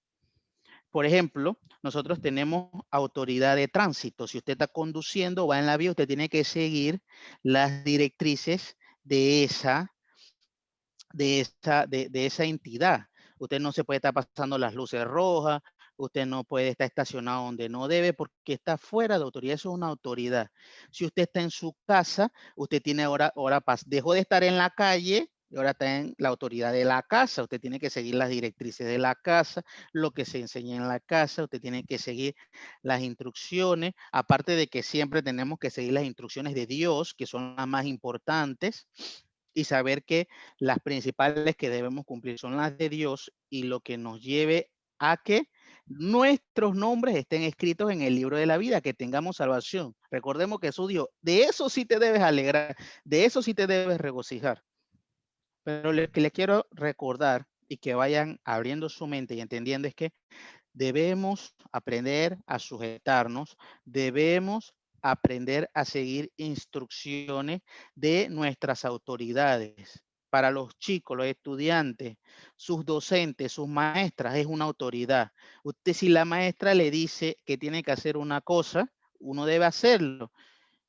Por ejemplo, nosotros tenemos autoridad de tránsito. Si usted está conduciendo, va en la vía, usted tiene que seguir las directrices de esa entidad. Usted no se puede estar pasando las luces rojas, usted no puede estar estacionado donde no debe porque está fuera de autoridad. Eso es una autoridad. Si usted está en su casa, usted tiene ahora dejó de estar en la calle y ahora está en la autoridad de la casa. Usted tiene que seguir las directrices de la casa, lo que se enseña en la casa. Usted tiene que seguir las instrucciones, aparte de que siempre tenemos que seguir las instrucciones de Dios, que son las más importantes, y saber que las principales que debemos cumplir son las de Dios y lo que nos lleve a que nuestros nombres estén escritos en el libro de la vida, que tengamos salvación. Recordemos que Jesús dijo, de eso sí te debes alegrar, de eso sí te debes regocijar. Pero lo que les quiero recordar y que vayan abriendo su mente y entendiendo es que debemos aprender a sujetarnos, debemos aprender a seguir instrucciones de nuestras autoridades. Para los chicos, los estudiantes, sus docentes, sus maestras, es una autoridad. Usted, si la maestra le dice que tiene que hacer una cosa, uno debe hacerlo.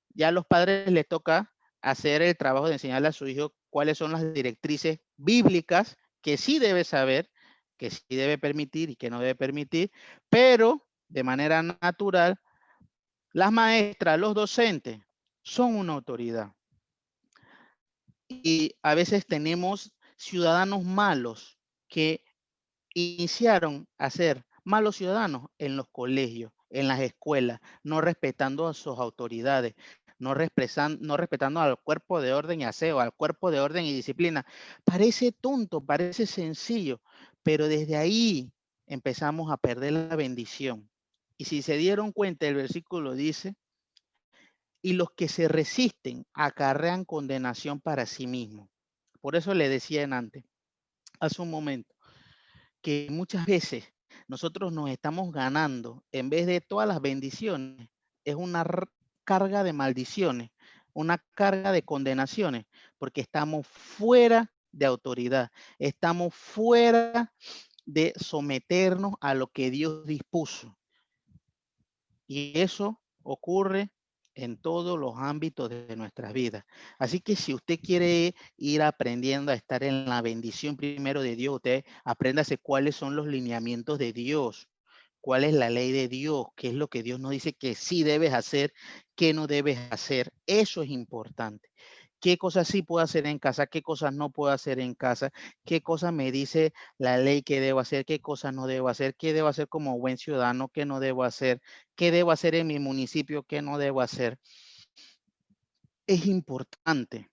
Ya a los padres les toca hacer el trabajo de enseñarle a su hijo cuáles son las directrices bíblicas que sí debe saber, que sí debe permitir y que no debe permitir, pero de manera natural, las maestras, los docentes son una autoridad. Y a veces tenemos ciudadanos malos que iniciaron a ser malos ciudadanos en los colegios, en las escuelas, no respetando a sus autoridades, no respetando al cuerpo de orden y aseo, al cuerpo de orden y disciplina. Parece tonto, parece sencillo, pero desde ahí empezamos a perder la bendición. Y si se dieron cuenta, el versículo dice, y los que se resisten acarrean condenación para sí mismos. Por eso le decía antes, hace un momento, que muchas veces nosotros nos estamos ganando, en vez de todas las bendiciones, es una carga de maldiciones, una carga de condenaciones, porque estamos fuera de autoridad, estamos fuera de someternos a lo que Dios dispuso. Y eso ocurre en todos los ámbitos de nuestras vidas. Así que si usted quiere ir aprendiendo a estar en la bendición primero de Dios, usted apréndase cuáles son los lineamientos de Dios, cuál es la ley de Dios, qué es lo que Dios nos dice que sí debes hacer, qué no debes hacer. Eso es importante. ¿Qué cosas sí puedo hacer en casa? ¿Qué cosas no puedo hacer en casa? ¿Qué cosas me dice la ley que debo hacer? ¿Qué cosas no debo hacer? ¿Qué debo hacer como buen ciudadano? ¿Qué no debo hacer? ¿Qué debo hacer en mi municipio? ¿Qué no debo hacer? Es importante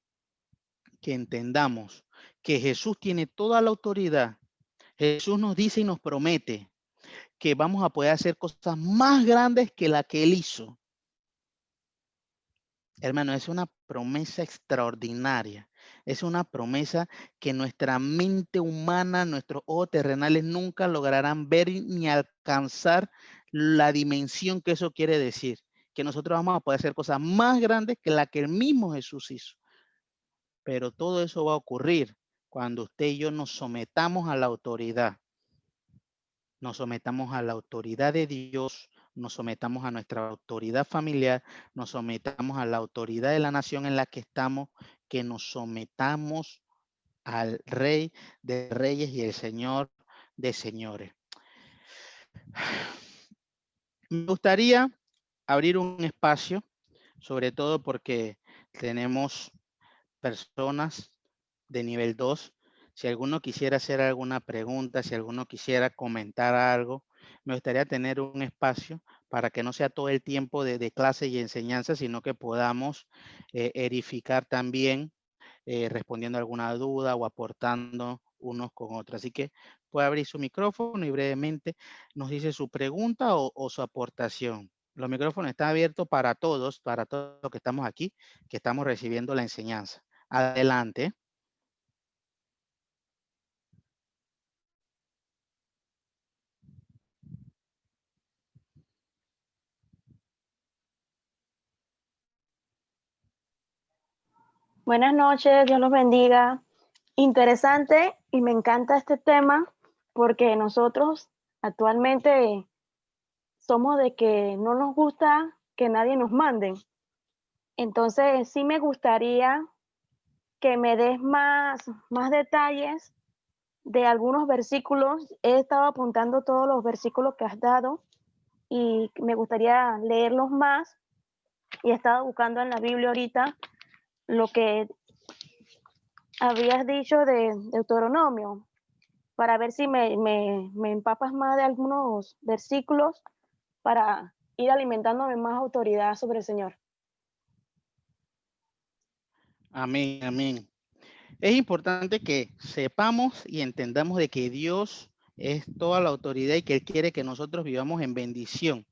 que entendamos que Jesús tiene toda la autoridad. Jesús nos dice y nos promete que vamos a poder hacer cosas más grandes que la que Él hizo. Hermano, es una promesa extraordinaria. Es una promesa que nuestra mente humana, nuestros ojos terrenales nunca lograrán ver ni alcanzar la dimensión que eso quiere decir. Que nosotros vamos a poder hacer cosas más grandes que la que el mismo Jesús hizo. Pero todo eso va a ocurrir cuando usted y yo nos sometamos a la autoridad. Nos sometamos a la autoridad de Dios, nos sometamos a nuestra autoridad familiar, nos sometamos a la autoridad de la nación en la que estamos, que nos sometamos al Rey de Reyes y el Señor de Señores. Me gustaría abrir un espacio, sobre todo porque tenemos personas de nivel 2. Si alguno quisiera hacer alguna pregunta, si alguno quisiera comentar algo, me gustaría tener un espacio para que no sea todo el tiempo de clase y enseñanza, sino que podamos edificar también, respondiendo a alguna duda o aportando unos con otros. Así que puede abrir su micrófono y brevemente nos dice su pregunta o su aportación. Los micrófonos están abiertos para todos los que estamos aquí, que estamos recibiendo la enseñanza. Adelante. Buenas noches, Dios los bendiga. Interesante y me encanta este tema porque nosotros actualmente somos de que no nos gusta que nadie nos mande. Entonces, sí me gustaría que me des más detalles de algunos versículos. He estado apuntando todos los versículos que has dado y me gustaría leerlos más. Y he estado buscando en la Biblia ahorita lo que habías dicho de Deuteronomio, para ver si me empapas más de algunos versículos para ir alimentándome más autoridad sobre el Señor. Amén, amén. Es importante que sepamos y entendamos de que Dios es toda la autoridad y que Él quiere que nosotros vivamos en bendición.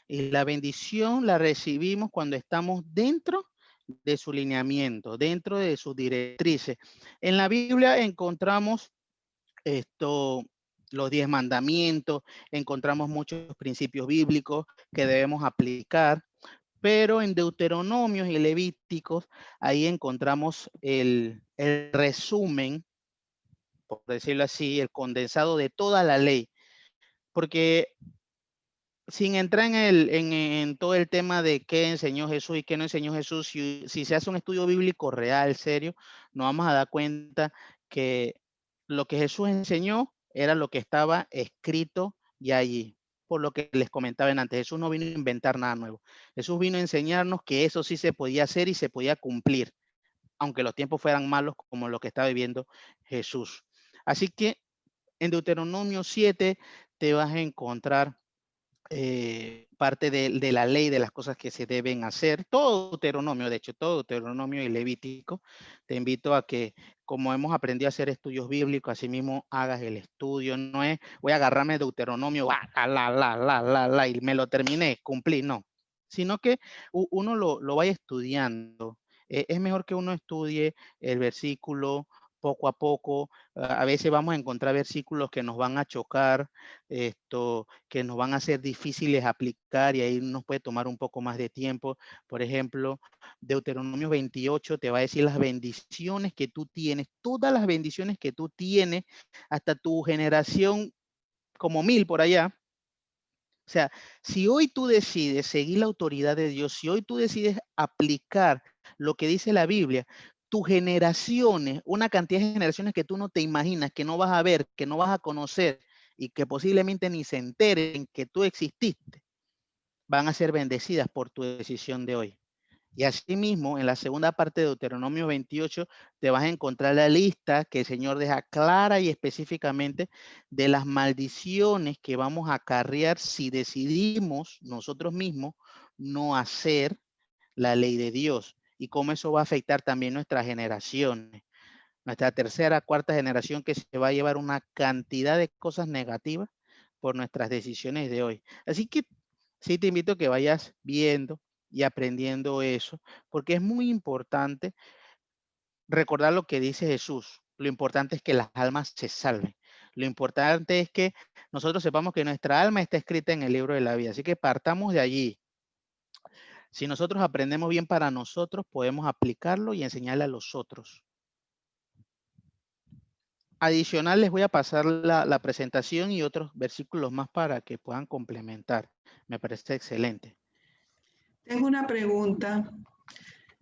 Y la bendición la recibimos cuando estamos dentro de su lineamiento, dentro de sus directrices. En la Biblia encontramos los 10 mandamientos, encontramos muchos principios bíblicos que debemos aplicar, pero en Deuteronomios y Levíticos, ahí encontramos el resumen, por decirlo así, el condensado de toda la ley, porque sin entrar en todo el tema de qué enseñó Jesús y qué no enseñó Jesús, si se hace un estudio bíblico real, serio, nos vamos a dar cuenta que lo que Jesús enseñó era lo que estaba escrito y allí. Por lo que les comentaba antes, Jesús no vino a inventar nada nuevo. Jesús vino a enseñarnos que eso sí se podía hacer y se podía cumplir, aunque los tiempos fueran malos como lo que está viviendo Jesús. Así que en Deuteronomio 7 te vas a encontrar parte de la ley, de las cosas que se deben hacer, todo Deuteronomio, de hecho, todo Deuteronomio y Levítico. Te invito a que, como hemos aprendido a hacer estudios bíblicos, así mismo hagas el estudio. No es, voy a agarrarme de Deuteronomio, y me lo terminé, cumplí, no. Sino que uno lo vaya estudiando. Es mejor que uno estudie el versículo poco a poco. A veces vamos a encontrar versículos que nos van a chocar, que nos van a ser difíciles aplicar y ahí nos puede tomar un poco más de tiempo. Por ejemplo, Deuteronomio 28 te va a decir las bendiciones que tú tienes, todas las bendiciones que tú tienes, hasta tu generación como 1000 por allá. O sea, si hoy tú decides seguir la autoridad de Dios, si hoy tú decides aplicar lo que dice la Biblia, tus generaciones, una cantidad de generaciones que tú no te imaginas, que no vas a ver, que no vas a conocer y que posiblemente ni se enteren que tú exististe, van a ser bendecidas por tu decisión de hoy. Y asimismo, en la segunda parte de Deuteronomio 28, te vas a encontrar la lista que el Señor deja clara y específicamente de las maldiciones que vamos a acarrear si decidimos nosotros mismos no hacer la ley de Dios y cómo eso va a afectar también nuestras generaciones. Nuestra tercera, cuarta generación que se va a llevar una cantidad de cosas negativas por nuestras decisiones de hoy. Así que sí te invito a que vayas viendo y aprendiendo eso, porque es muy importante recordar lo que dice Jesús. Lo importante es que las almas se salven. Lo importante es que nosotros sepamos que nuestra alma está escrita en el libro de la vida. Así que partamos de allí. Si nosotros aprendemos bien para nosotros, podemos aplicarlo y enseñarle a los otros. Adicional, les voy a pasar la presentación y otros versículos más para que puedan complementar. Me parece excelente. Tengo una pregunta.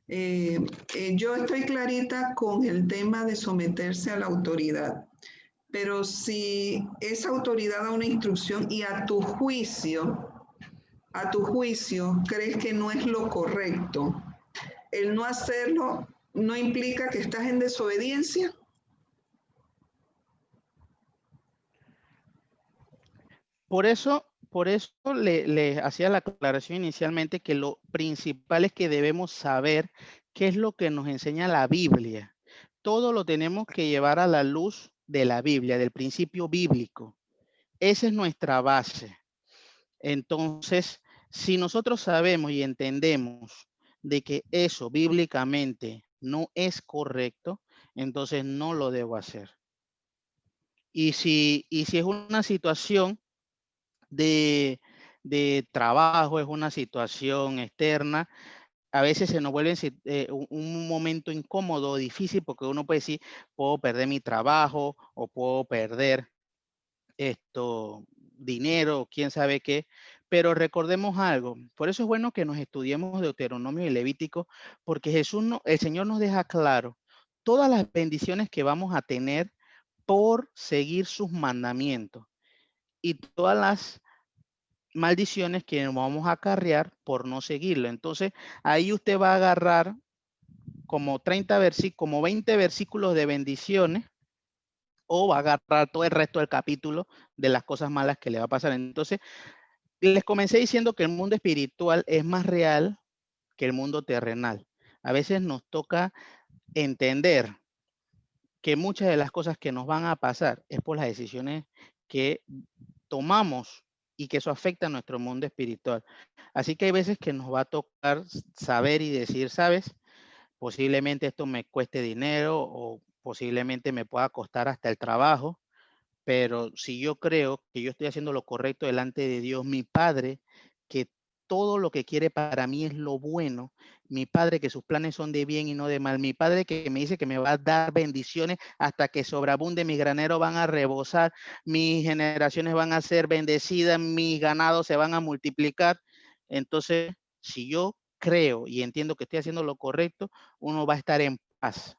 Yo estoy clarita con el tema de someterse a la autoridad, pero si esa autoridad da una instrucción y a tu juicio, crees que no es lo correcto, el no hacerlo no implica que estás en desobediencia. Por eso le hacía la aclaración inicialmente que lo principal es que debemos saber qué es lo que nos enseña la Biblia. Todo lo tenemos que llevar a la luz de la Biblia, del principio bíblico. Esa es nuestra base. Entonces, si nosotros sabemos y entendemos de que eso bíblicamente no es correcto, entonces no lo debo hacer. Y si es una situación de trabajo, es una situación externa, a veces se nos vuelve un momento incómodo, difícil, porque uno puede decir, puedo perder mi trabajo o puedo perder dinero, quién sabe qué. Pero recordemos algo, por eso es bueno que nos estudiemos Deuteronomio y Levítico, porque el Señor nos deja claro todas las bendiciones que vamos a tener por seguir sus mandamientos y todas las maldiciones que nos vamos a acarrear por no seguirlo. Entonces, ahí usted va a agarrar como 20 versículos de bendiciones, o va a agarrar todo el resto del capítulo de las cosas malas que le va a pasar. Entonces, les comencé diciendo que el mundo espiritual es más real que el mundo terrenal. A veces nos toca entender que muchas de las cosas que nos van a pasar es por las decisiones que tomamos y que eso afecta a nuestro mundo espiritual. Así que hay veces que nos va a tocar saber y decir, ¿sabes? Posiblemente esto me cueste dinero o posiblemente me pueda costar hasta el trabajo, pero si yo creo que yo estoy haciendo lo correcto delante de Dios, mi Padre, que todo lo que quiere para mí es lo bueno, mi Padre que sus planes son de bien y no de mal, mi Padre que me dice que me va a dar bendiciones hasta que sobreabunde, mis graneros van a rebosar, mis generaciones van a ser bendecidas, mis ganados se van a multiplicar. Entonces, si yo creo y entiendo que estoy haciendo lo correcto, uno va a estar en paz,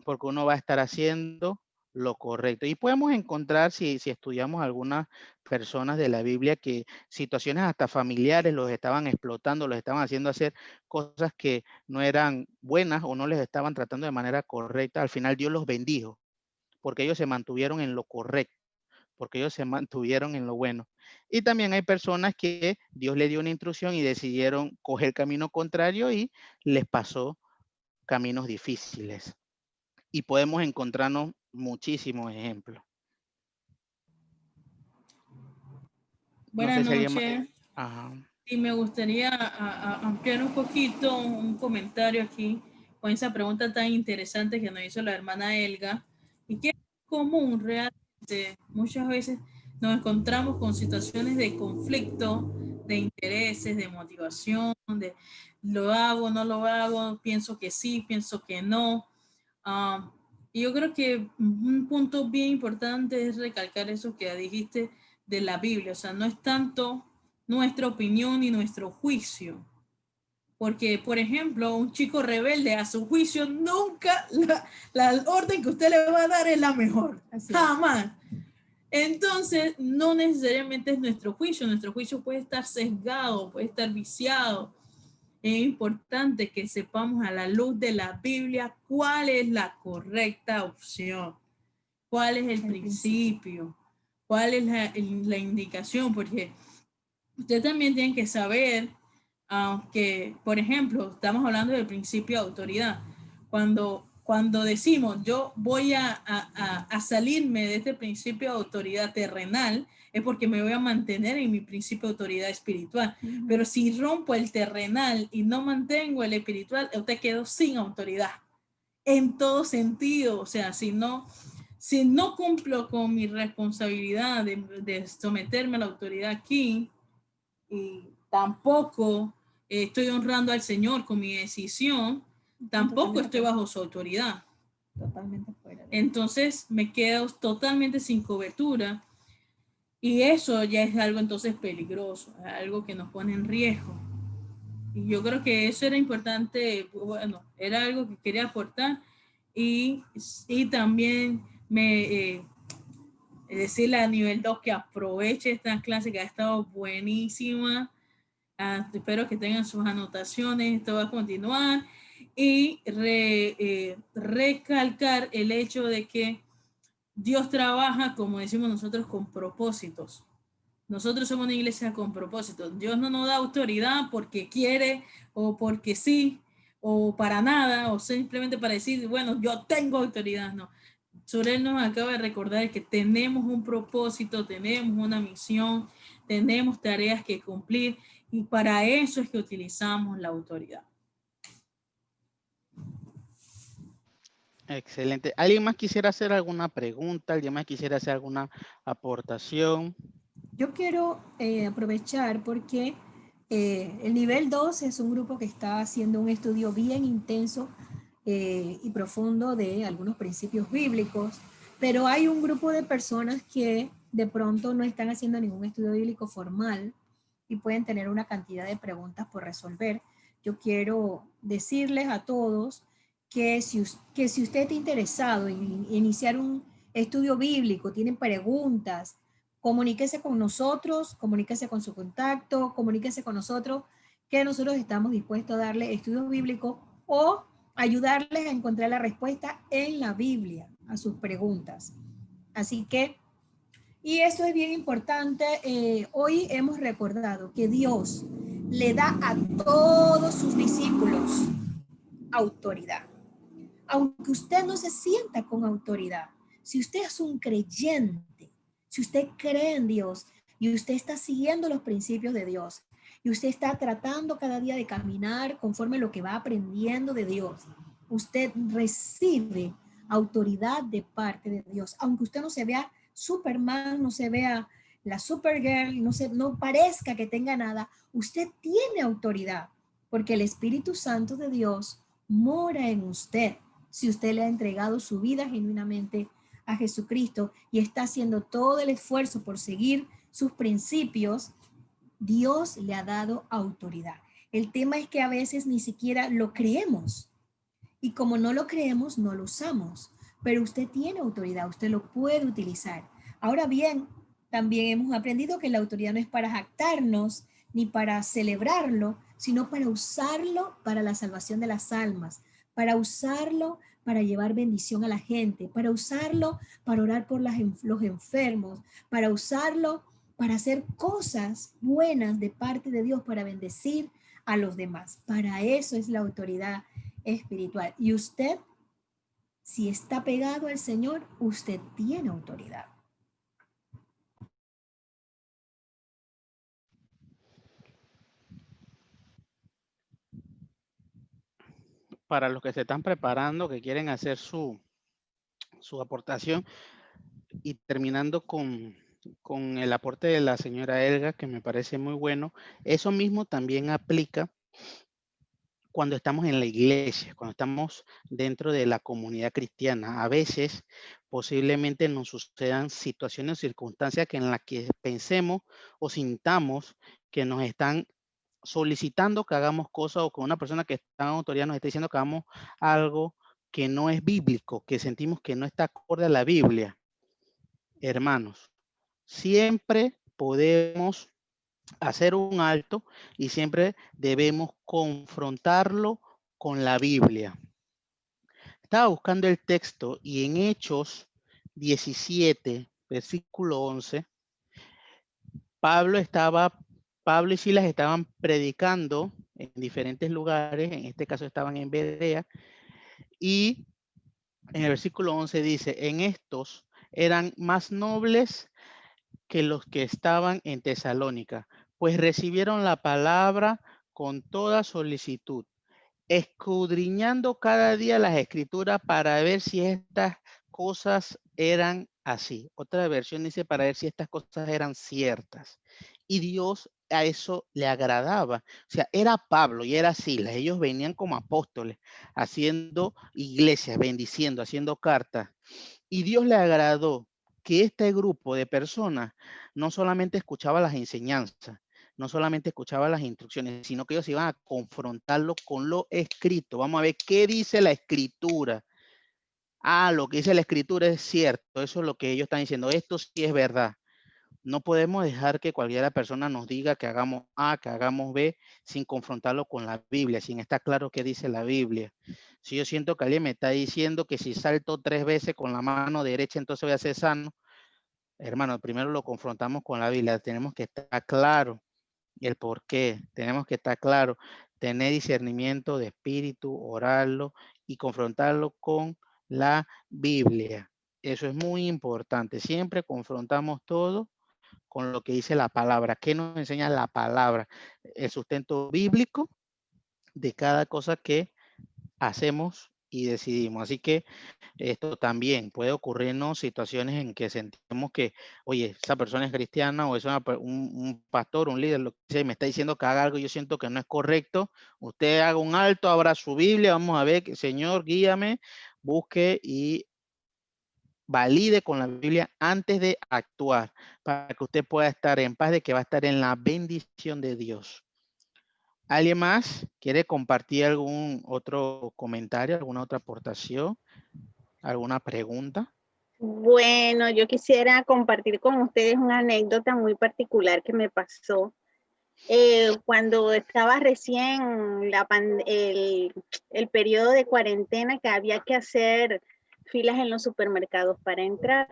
porque uno va a estar haciendo lo correcto. Y podemos encontrar, si estudiamos algunas personas de la Biblia, que situaciones hasta familiares los estaban explotando, los estaban haciendo hacer cosas que no eran buenas o no les estaban tratando de manera correcta. Al final Dios los bendijo, porque ellos se mantuvieron en lo correcto, porque ellos se mantuvieron en lo bueno. Y también hay personas que Dios le dio una instrucción y decidieron coger el camino contrario y les pasó caminos difíciles. Y podemos encontrarnos muchísimos ejemplos. No Buenas sé si alguien más. noches. Ajá. Y me gustaría ampliar un poquito un comentario aquí con esa pregunta tan interesante que nos hizo la hermana Elga, y que es común realmente. Muchas veces nos encontramos con situaciones de conflicto, de intereses, de motivación, de lo hago, no lo hago, pienso que sí, pienso que no. Y yo creo que un punto bien importante es recalcar eso que dijiste de la Biblia. O sea, no es tanto nuestra opinión y nuestro juicio. Porque, por ejemplo, un chico rebelde a su juicio, nunca la orden que usted le va a dar es la mejor. Jamás. Entonces, no necesariamente es nuestro juicio puede estar sesgado, puede estar viciado. Es importante que sepamos a la luz de la Biblia cuál es la correcta opción, cuál es el principio, cuál es la indicación, porque usted también tiene que saber que, por ejemplo, estamos hablando del principio de autoridad. Cuando decimos yo voy a salirme de este principio de autoridad terrenal, es porque me voy a mantener en mi principio de autoridad espiritual. Pero si rompo el terrenal y no mantengo el espiritual, usted quedó sin autoridad en todo sentido. O sea, si no cumplo con mi responsabilidad de someterme a la autoridad aquí, y tampoco estoy honrando al Señor con mi decisión, tampoco estoy bajo su autoridad. Totalmente fuera. Entonces me quedo totalmente sin cobertura, y eso ya es algo entonces peligroso, algo que nos pone en riesgo. Y yo creo que eso era importante, bueno, era algo que quería aportar, y también decirle a nivel 2 que aproveche esta clase que ha estado buenísima. Espero que tengan sus anotaciones, esto va a continuar, y recalcar el hecho de que Dios trabaja, como decimos nosotros, con propósitos. Nosotros somos una iglesia con propósitos. Dios no nos da autoridad porque quiere o porque sí o para nada o simplemente para decir, bueno, yo tengo autoridad. No. Sorel nos acaba de recordar que tenemos un propósito, tenemos una misión, tenemos tareas que cumplir, y para eso es que utilizamos la autoridad. Excelente. ¿Alguien más quisiera hacer alguna pregunta? ¿Alguien más quisiera hacer alguna aportación? Yo quiero aprovechar porque el nivel 2 es un grupo que está haciendo un estudio bien intenso y profundo de algunos principios bíblicos. Pero hay un grupo de personas que de pronto no están haciendo ningún estudio bíblico formal y pueden tener una cantidad de preguntas por resolver. Yo quiero decirles a todos que si usted está interesado en iniciar un estudio bíblico, tienen preguntas, comuníquese con nosotros, comuníquese con su contacto, comuníquese con nosotros, que nosotros estamos dispuestos a darle estudios bíblicos o ayudarles a encontrar la respuesta en la Biblia a sus preguntas. Así que, y esto es bien importante, hoy hemos recordado que Dios le da a todos sus discípulos autoridad. Aunque usted no se sienta con autoridad, si usted es un creyente, si usted cree en Dios y usted está siguiendo los principios de Dios y usted está tratando cada día de caminar conforme a lo que va aprendiendo de Dios, usted recibe autoridad de parte de Dios. Aunque usted no se vea Superman, no se vea la Supergirl, no parezca que tenga nada, usted tiene autoridad porque el Espíritu Santo de Dios mora en usted. Si usted le ha entregado su vida genuinamente a Jesucristo y está haciendo todo el esfuerzo por seguir sus principios, Dios le ha dado autoridad. El tema es que a veces ni siquiera lo creemos. Y como no lo creemos, no lo usamos. Pero usted tiene autoridad, usted lo puede utilizar. Ahora bien, también hemos aprendido que la autoridad no es para jactarnos ni para celebrarlo, sino para usarlo para la salvación de las almas, para usarlo para llevar bendición a la gente, para usarlo para orar por los enfermos, para usarlo para hacer cosas buenas de parte de Dios, para bendecir a los demás. Para eso es la autoridad espiritual. Y usted, si está pegado al Señor, usted tiene autoridad. Para los que se están preparando, que quieren hacer su aportación, y terminando con el aporte de la señora Elga, que me parece muy bueno, eso mismo también aplica cuando estamos en la iglesia, cuando estamos dentro de la comunidad cristiana. A veces posiblemente nos sucedan situaciones o circunstancias que en las que pensemos o sintamos que nos están solicitando que hagamos cosas, o que una persona que está en autoridad nos está diciendo que hagamos algo que no es bíblico, que sentimos que no está acorde a la Biblia. Hermanos, siempre podemos hacer un alto y siempre debemos confrontarlo con la Biblia. Estaba buscando el texto y en Hechos 17, versículo 11, Pablo y Silas estaban predicando en diferentes lugares, en este caso estaban en Berea, y en el versículo 11 dice, en estos eran más nobles que los que estaban en Tesalónica, pues recibieron la palabra con toda solicitud, escudriñando cada día las escrituras para ver si estas cosas eran así. Otra versión dice para ver si estas cosas eran ciertas. Y Dios a eso le agradaba. O sea, era Pablo y era Silas. Ellos venían como apóstoles, haciendo iglesias, bendiciendo, haciendo cartas. Y Dios le agradó que este grupo de personas no solamente escuchaba las enseñanzas, no solamente escuchaba las instrucciones, sino que ellos iban a confrontarlo con lo escrito. Vamos a ver qué dice la escritura. Ah, lo que dice la escritura es cierto. Eso es lo que ellos están diciendo. Esto sí es verdad. No podemos dejar que cualquiera persona nos diga que hagamos A, que hagamos B, sin confrontarlo con la Biblia, sin estar claro qué dice la Biblia. Si yo siento que alguien me está diciendo que si salto 3 veces con la mano derecha, entonces voy a ser sano, hermano, primero lo confrontamos con la Biblia. Tenemos que estar claro el por qué. Tenemos que estar claro, tener discernimiento de espíritu, orarlo y confrontarlo con la Biblia. Eso es muy importante. Siempre confrontamos todo con lo que dice la palabra. ¿Qué nos enseña la palabra? El sustento bíblico de cada cosa que hacemos y decidimos. Así que esto también puede ocurrirnos situaciones en que sentimos que, oye, esa persona es cristiana o es un pastor, un líder, lo que sea, y me está diciendo que haga algo y yo siento que no es correcto. Usted haga un alto, abra su Biblia, vamos a ver, Señor, guíame, busque y valide con la Biblia antes de actuar, para que usted pueda estar en paz de que va a estar en la bendición de Dios. ¿Alguien más quiere compartir algún otro comentario, alguna otra aportación, alguna pregunta? Bueno, yo quisiera compartir con ustedes una anécdota muy particular que me pasó. Cuando estaba recién el periodo de cuarentena, que había que hacer filas en los supermercados para entrar.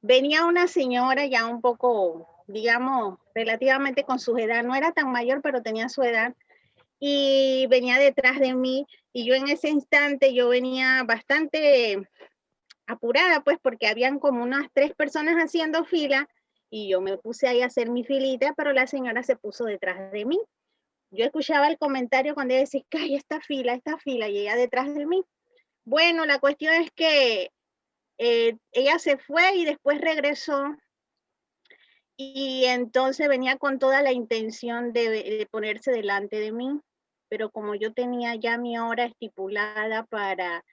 Venía una señora ya un poco, digamos, relativamente con su edad, no era tan mayor, pero tenía su edad, y venía detrás de mí, y yo en ese instante, yo venía bastante apurada, pues, porque habían como unas 3 personas haciendo fila, y yo me puse ahí a hacer mi filita, pero la señora se puso detrás de mí. Yo escuchaba el comentario cuando ella decía, ¡ay, esta fila! Y ella detrás de mí. Bueno, la cuestión es que ella se fue y después regresó, y entonces venía con toda la intención de ponerse delante de mí, pero como yo tenía ya mi hora estipulada para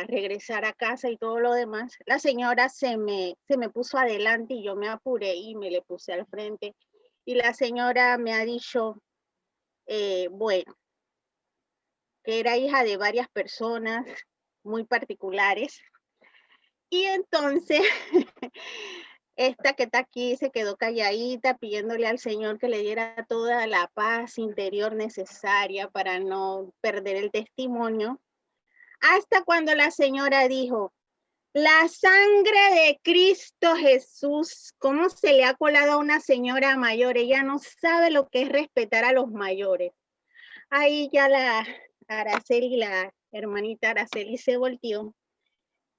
regresar a casa y todo lo demás, la señora se me puso adelante y yo me apuré y me le puse al frente. Y la señora me ha dicho, bueno, que era hija de varias personas muy particulares. Y entonces, esta que está aquí se quedó calladita pidiéndole al Señor que le diera toda la paz interior necesaria para no perder el testimonio. Hasta cuando la señora dijo, la sangre de Cristo Jesús, ¿cómo se le ha colado a una señora mayor? Ella no sabe lo que es respetar a los mayores. Ahí ya la Araceli, la hermanita Araceli se volteó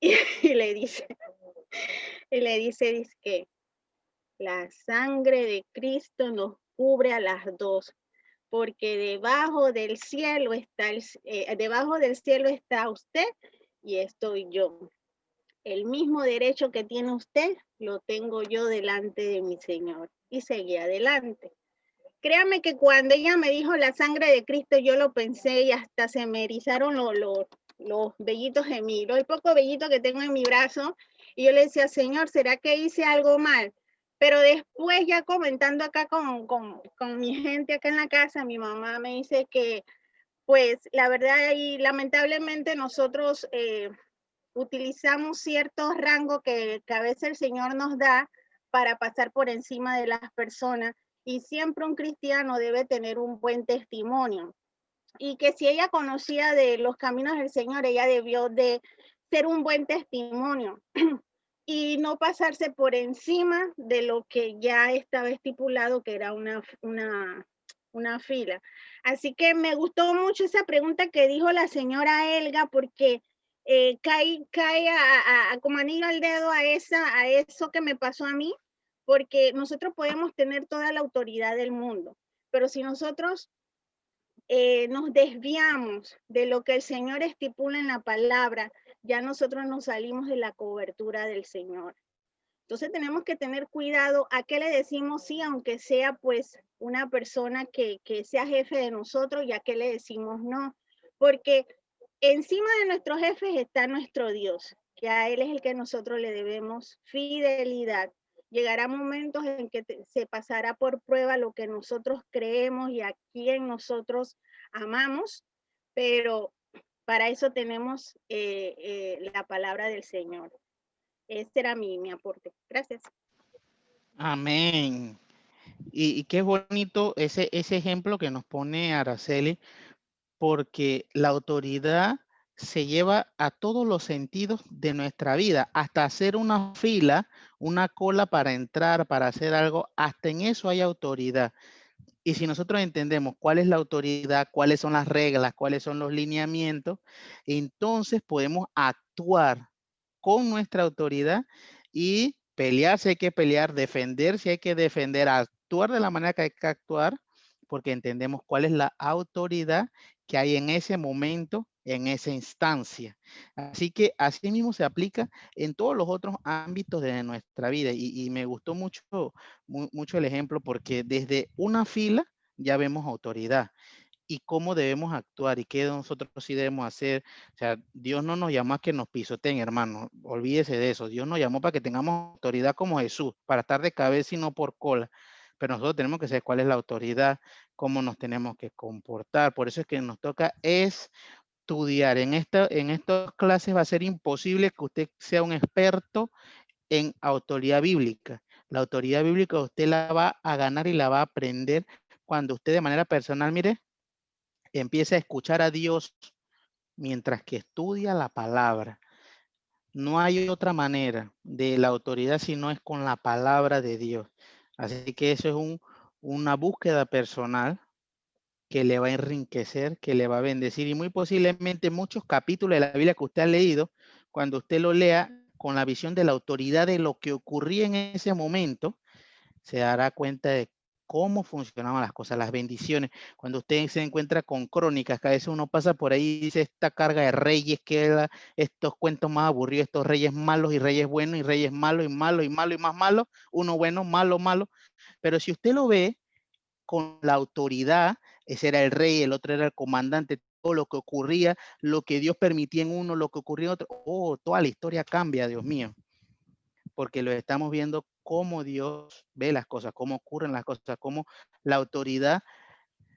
y le dice que la sangre de Cristo nos cubre a las dos, porque debajo del cielo está usted y estoy yo. El mismo derecho que tiene usted lo tengo yo delante de mi Señor. Y seguí adelante. Créame que cuando ella me dijo la sangre de Cristo, yo lo pensé y hasta se me erizaron los vellitos de mí, el poco vellito que tengo en mi brazo. Y yo le decía, Señor, ¿será que hice algo mal? Pero después ya comentando acá con mi gente acá en la casa, mi mamá me dice que, pues, la verdad y lamentablemente nosotros utilizamos ciertos rangos que a veces el Señor nos da para pasar por encima de las personas, y siempre un cristiano debe tener un buen testimonio. Y que si ella conocía de los caminos del Señor, ella debió de ser un buen testimonio y no pasarse por encima de lo que ya estaba estipulado, que era una fila. Así que me gustó mucho esa pregunta que dijo la señora Elga, porque cae como anillo al dedo a eso que me pasó a mí, porque nosotros podemos tener toda la autoridad del mundo, pero si nosotros nos desviamos de lo que el Señor estipula en la palabra, ya nosotros nos salimos de la cobertura del Señor. Entonces tenemos que tener cuidado a qué le decimos sí, aunque sea pues una persona que sea jefe de nosotros, y a qué le decimos no, porque encima de nuestros jefes está nuestro Dios, que a Él es el que nosotros le debemos fidelidad. Llegará momentos en que se pasará por prueba lo que nosotros creemos y a quien nosotros amamos, pero para eso tenemos la palabra del Señor. Este era mi aporte. Gracias. Amén. Y qué bonito ese ejemplo que nos pone Araceli, porque la autoridad se lleva a todos los sentidos de nuestra vida, hasta hacer una fila, una cola para entrar, para hacer algo, hasta en eso hay autoridad. Y si nosotros entendemos cuál es la autoridad, cuáles son las reglas, cuáles son los lineamientos, entonces podemos actuar con nuestra autoridad y pelear si hay que pelear, defender si hay que defender, actuar de la manera que hay que actuar, porque entendemos cuál es la autoridad que hay en ese momento, en esa instancia. Así que así mismo se aplica en todos los otros ámbitos de nuestra vida. Y me gustó mucho el ejemplo, porque desde una fila ya vemos autoridad. y cómo debemos actuar y qué nosotros sí debemos hacer. O sea, Dios no nos llamó a que nos pisoteen, hermano. Olvídese de eso. Dios nos llamó para que tengamos autoridad como Jesús, para estar de cabeza y no por cola. Pero nosotros tenemos que saber cuál es la autoridad, cómo nos tenemos que comportar. Por eso es que nos toca estudiar. En estas clases va a ser imposible que usted sea un experto en autoridad bíblica. La autoridad bíblica usted la va a ganar y la va a aprender cuando usted de manera personal, mire, empiece a escuchar a Dios mientras que estudia la palabra. No hay otra manera de la autoridad si no es con la palabra de Dios. Así que eso es una búsqueda personal que le va a enriquecer, que le va a bendecir, y muy posiblemente muchos capítulos de la Biblia que usted ha leído, cuando usted lo lea con la visión de la autoridad de lo que ocurría en ese momento, se dará cuenta de cómo funcionaban las cosas, las bendiciones. Cuando usted se encuentra con crónicas, que a veces uno pasa por ahí y dice esta carga de reyes, estos cuentos más aburridos, estos reyes malos y reyes buenos y reyes malos y malos y malos y más malos, uno bueno, malo, malo. Pero si usted lo ve con la autoridad, ese era el rey, el otro era el comandante, todo lo que ocurría, lo que Dios permitía en uno, lo que ocurría en otro, toda la historia cambia, Dios mío, porque lo estamos viendo cómo Dios ve las cosas, cómo ocurren las cosas, cómo la autoridad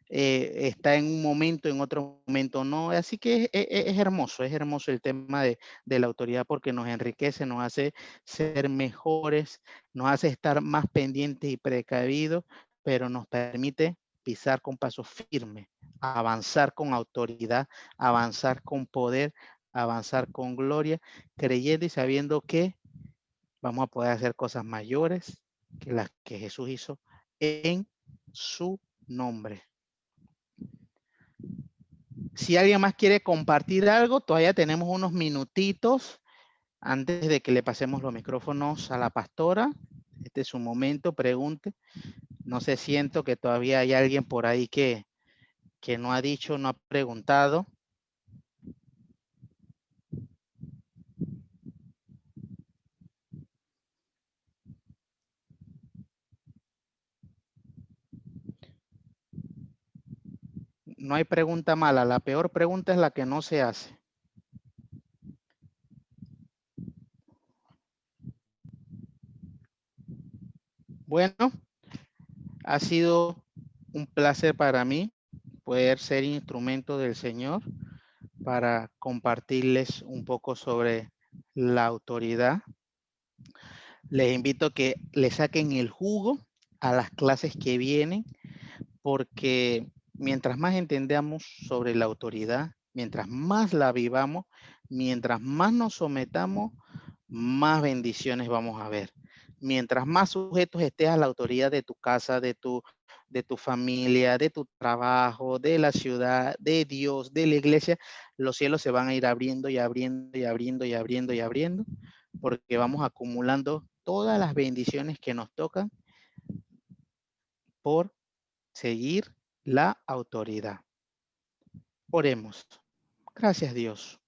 está en un momento, en otro momento no. Así que es hermoso el tema de la autoridad, porque nos enriquece, nos hace ser mejores, nos hace estar más pendientes y precavidos, pero nos permite pisar con paso firme, avanzar con autoridad, avanzar con poder, avanzar con gloria, creyendo y sabiendo que vamos a poder hacer cosas mayores que las que Jesús hizo en su nombre. Si alguien más quiere compartir algo, todavía tenemos unos minutitos antes de que le pasemos los micrófonos a la pastora. Este es su momento, pregunte. No sé, siento que todavía hay alguien por ahí que no ha dicho, no ha preguntado. No hay pregunta mala, la peor pregunta es la que no se hace. Bueno, ha sido un placer para mí poder ser instrumento del Señor para compartirles un poco sobre la autoridad. Les invito a que le saquen el jugo a las clases que vienen, porque mientras más entendamos sobre la autoridad, mientras más la vivamos, mientras más nos sometamos, más bendiciones vamos a ver. Mientras más sujetos estés a la autoridad de tu casa, de tu familia, de tu trabajo, de la ciudad, de Dios, de la iglesia, los cielos se van a ir abriendo y abriendo y abriendo y abriendo y abriendo, porque vamos acumulando todas las bendiciones que nos tocan por seguir la autoridad. Oremos. Gracias, Dios.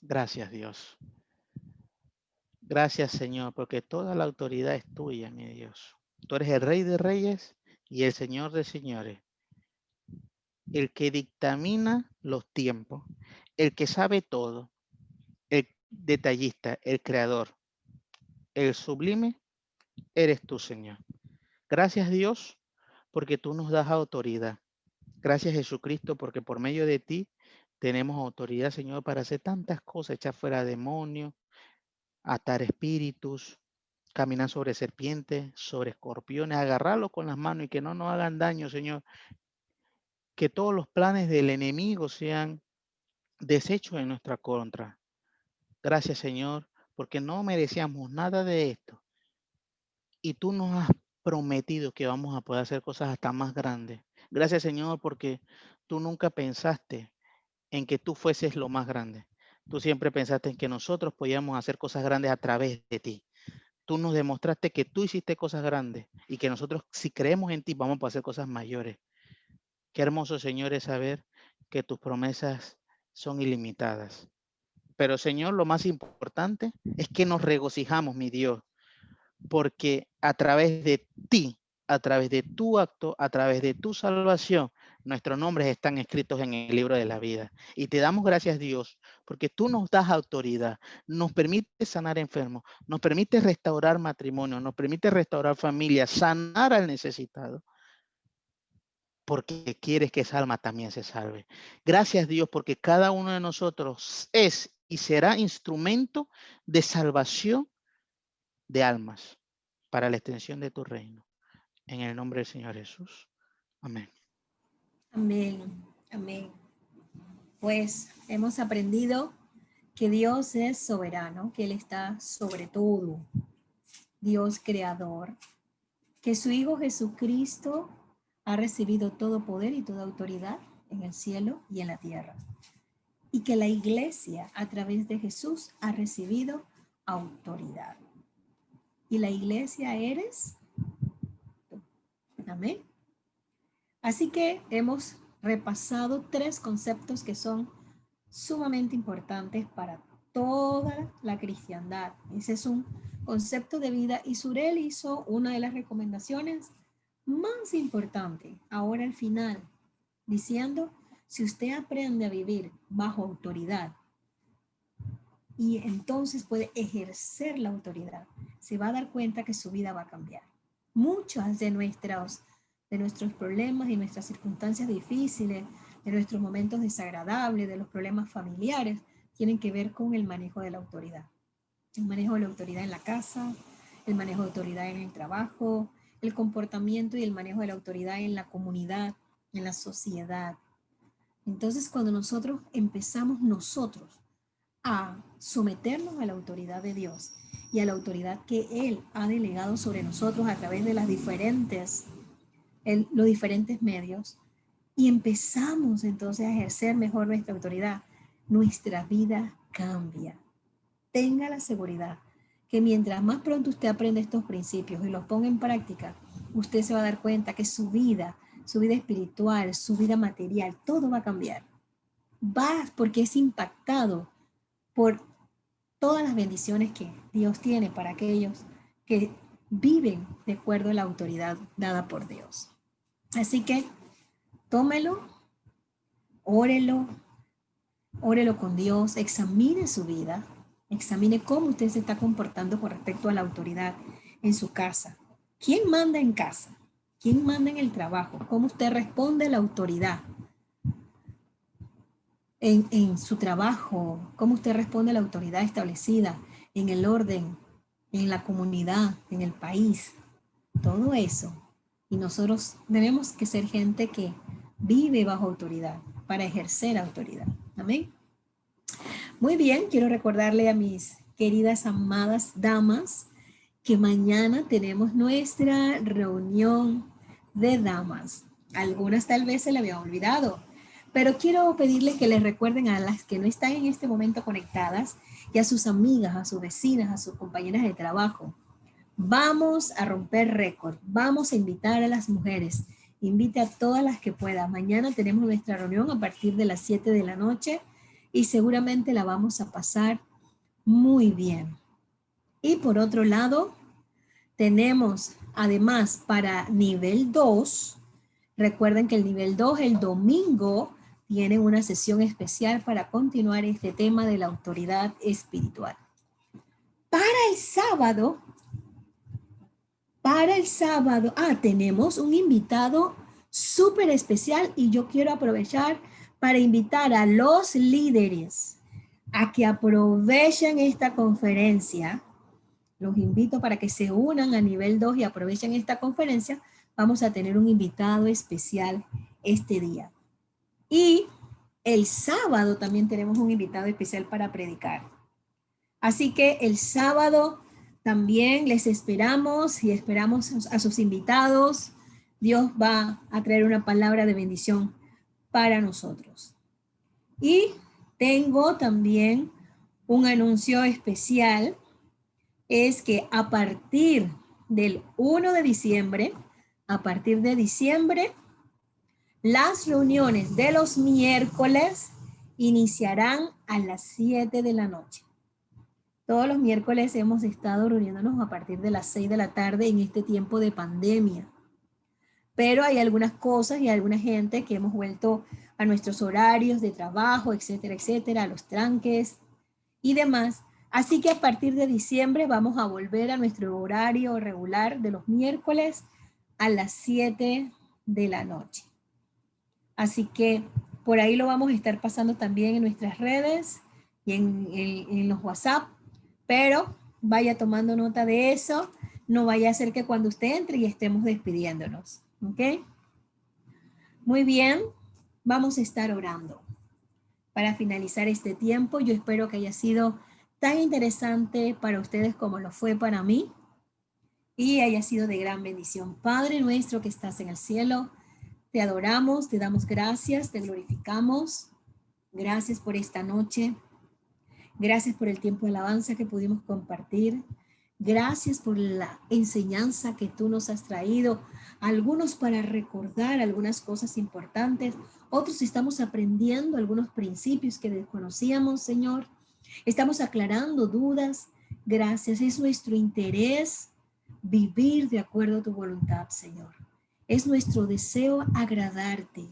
Gracias, Dios. Gracias, Señor, porque toda la autoridad es tuya, mi Dios. Tú eres el Rey de Reyes y el Señor de Señores, el que dictamina los tiempos, el que sabe todo, el detallista, el creador, el sublime, eres tú, Señor. Gracias, Dios, porque tú nos das autoridad. Gracias, Jesucristo, porque por medio de ti tenemos autoridad, Señor, para hacer tantas cosas, echar fuera demonios, atar espíritus, caminar sobre serpientes, sobre escorpiones, agarrarlos con las manos y que no nos hagan daño, Señor. Que todos los planes del enemigo sean deshechos en nuestra contra. Gracias, Señor, porque no merecíamos nada de esto. Y tú nos has prometido que vamos a poder hacer cosas hasta más grandes. Gracias, Señor, porque tú nunca pensaste en que tú fueses lo más grande. Tú siempre pensaste en que nosotros podíamos hacer cosas grandes a través de ti. Tú nos demostraste que tú hiciste cosas grandes y que nosotros, si creemos en ti, vamos a poder hacer cosas mayores. Qué hermoso, Señor, es saber que tus promesas son ilimitadas. Pero, Señor, lo más importante es que nos regocijamos, mi Dios, porque a través de ti, a través de tu acto, a través de tu salvación, Nuestros nombres están escritos en el libro de la vida. Y te damos gracias, Dios, porque tú nos das autoridad, nos permite sanar enfermos, nos permite restaurar matrimonio, nos permite restaurar familias, sanar al necesitado, porque quieres que esa alma también se salve. Gracias, Dios, porque cada uno de nosotros es y será instrumento de salvación de almas para la extensión de tu reino. En el nombre del Señor Jesús. Amén. Amén, amén. Pues hemos aprendido que Dios es soberano, que Él está sobre todo, Dios creador, que su Hijo Jesucristo ha recibido todo poder y toda autoridad en el cielo y en la tierra, y que la iglesia a través de Jesús ha recibido autoridad. Y la iglesia eres tú. Amén. Así que hemos repasado 3 conceptos que son sumamente importantes para toda la cristiandad. Ese es un concepto de vida y Surel hizo una de las recomendaciones más importantes ahora al final, diciendo, si usted aprende a vivir bajo autoridad y entonces puede ejercer la autoridad, se va a dar cuenta que su vida va a cambiar. Muchas de nuestros problemas y nuestras circunstancias difíciles, de nuestros momentos desagradables, de los problemas familiares, tienen que ver con el manejo de la autoridad. El manejo de la autoridad en la casa, el manejo de autoridad en el trabajo, el comportamiento y el manejo de la autoridad en la comunidad, en la sociedad. Entonces, cuando nosotros empezamos a someternos a la autoridad de Dios y a la autoridad que Él ha delegado sobre nosotros a través de los diferentes medios, y empezamos entonces a ejercer mejor nuestra autoridad, nuestra vida cambia. Tenga la seguridad que mientras más pronto usted aprende estos principios y los ponga en práctica, usted se va a dar cuenta que su vida espiritual, su vida material, todo va a cambiar. Va porque es impactado por todas las bendiciones que Dios tiene para aquellos que viven de acuerdo a la autoridad dada por Dios. Así que tómelo, órelo con Dios, examine su vida, examine cómo usted se está comportando con respecto a la autoridad en su casa. ¿Quién manda en casa? ¿Quién manda en el trabajo? ¿Cómo usted responde a la autoridad en su trabajo? ¿Cómo usted responde a la autoridad establecida en el orden, en la comunidad, en el país? Todo eso. Y nosotros tenemos que ser gente que vive bajo autoridad para ejercer autoridad. Amén. Muy bien, quiero recordarle a mis queridas amadas damas que mañana tenemos nuestra reunión de damas. Algunas tal vez se le habían olvidado, pero quiero pedirles que les recuerden a las que no están en este momento conectadas y a sus amigas, a sus vecinas, a sus compañeras de trabajo. Vamos a romper récord, vamos a invitar a las mujeres, invite a todas las que pueda. Mañana tenemos nuestra reunión a partir de las 7 de la noche y seguramente la vamos a pasar muy bien. Y por otro lado, tenemos además para nivel 2, recuerden que el nivel 2 el domingo tiene una sesión especial para continuar este tema de la autoridad espiritual. Para el sábado, tenemos un invitado súper especial y yo quiero aprovechar para invitar a los líderes a que aprovechen esta conferencia. Los invito para que se unan a nivel 2 y aprovechen esta conferencia. Vamos a tener un invitado especial este día. Y el sábado también tenemos un invitado especial para predicar. Así que el sábado también les esperamos y esperamos a sus invitados. Dios va a traer una palabra de bendición para nosotros. Y tengo también un anuncio especial. Es que a partir del 1 de diciembre, las reuniones de los miércoles iniciarán a las 7 de la noche. Todos los miércoles hemos estado reuniéndonos a partir de las 6 de la tarde en este tiempo de pandemia. pero hay algunas cosas y alguna gente que hemos vuelto a nuestros horarios de trabajo, etcétera, etcétera, a los tranques y demás. Así que a partir de diciembre vamos a volver a nuestro horario regular de los miércoles a las 7 de la noche. Así que por ahí lo vamos a estar pasando también en nuestras redes y en los WhatsApp, pero vaya tomando nota de eso. No vaya a ser que cuando usted entre y estemos despidiéndonos. ¿Ok? Muy bien, vamos a estar orando. Para finalizar este tiempo, yo espero que haya sido tan interesante para ustedes como lo fue para mí y haya sido de gran bendición. Padre nuestro que estás en el cielo, te adoramos, te damos gracias, te glorificamos. Gracias por esta noche. Gracias por el tiempo de alabanza que pudimos compartir. Gracias por la enseñanza que tú nos has traído. Algunos para recordar algunas cosas importantes. Otros estamos aprendiendo algunos principios que desconocíamos, Señor. Estamos aclarando dudas. Gracias. Es nuestro interés vivir de acuerdo a tu voluntad, Señor. Es nuestro deseo agradarte.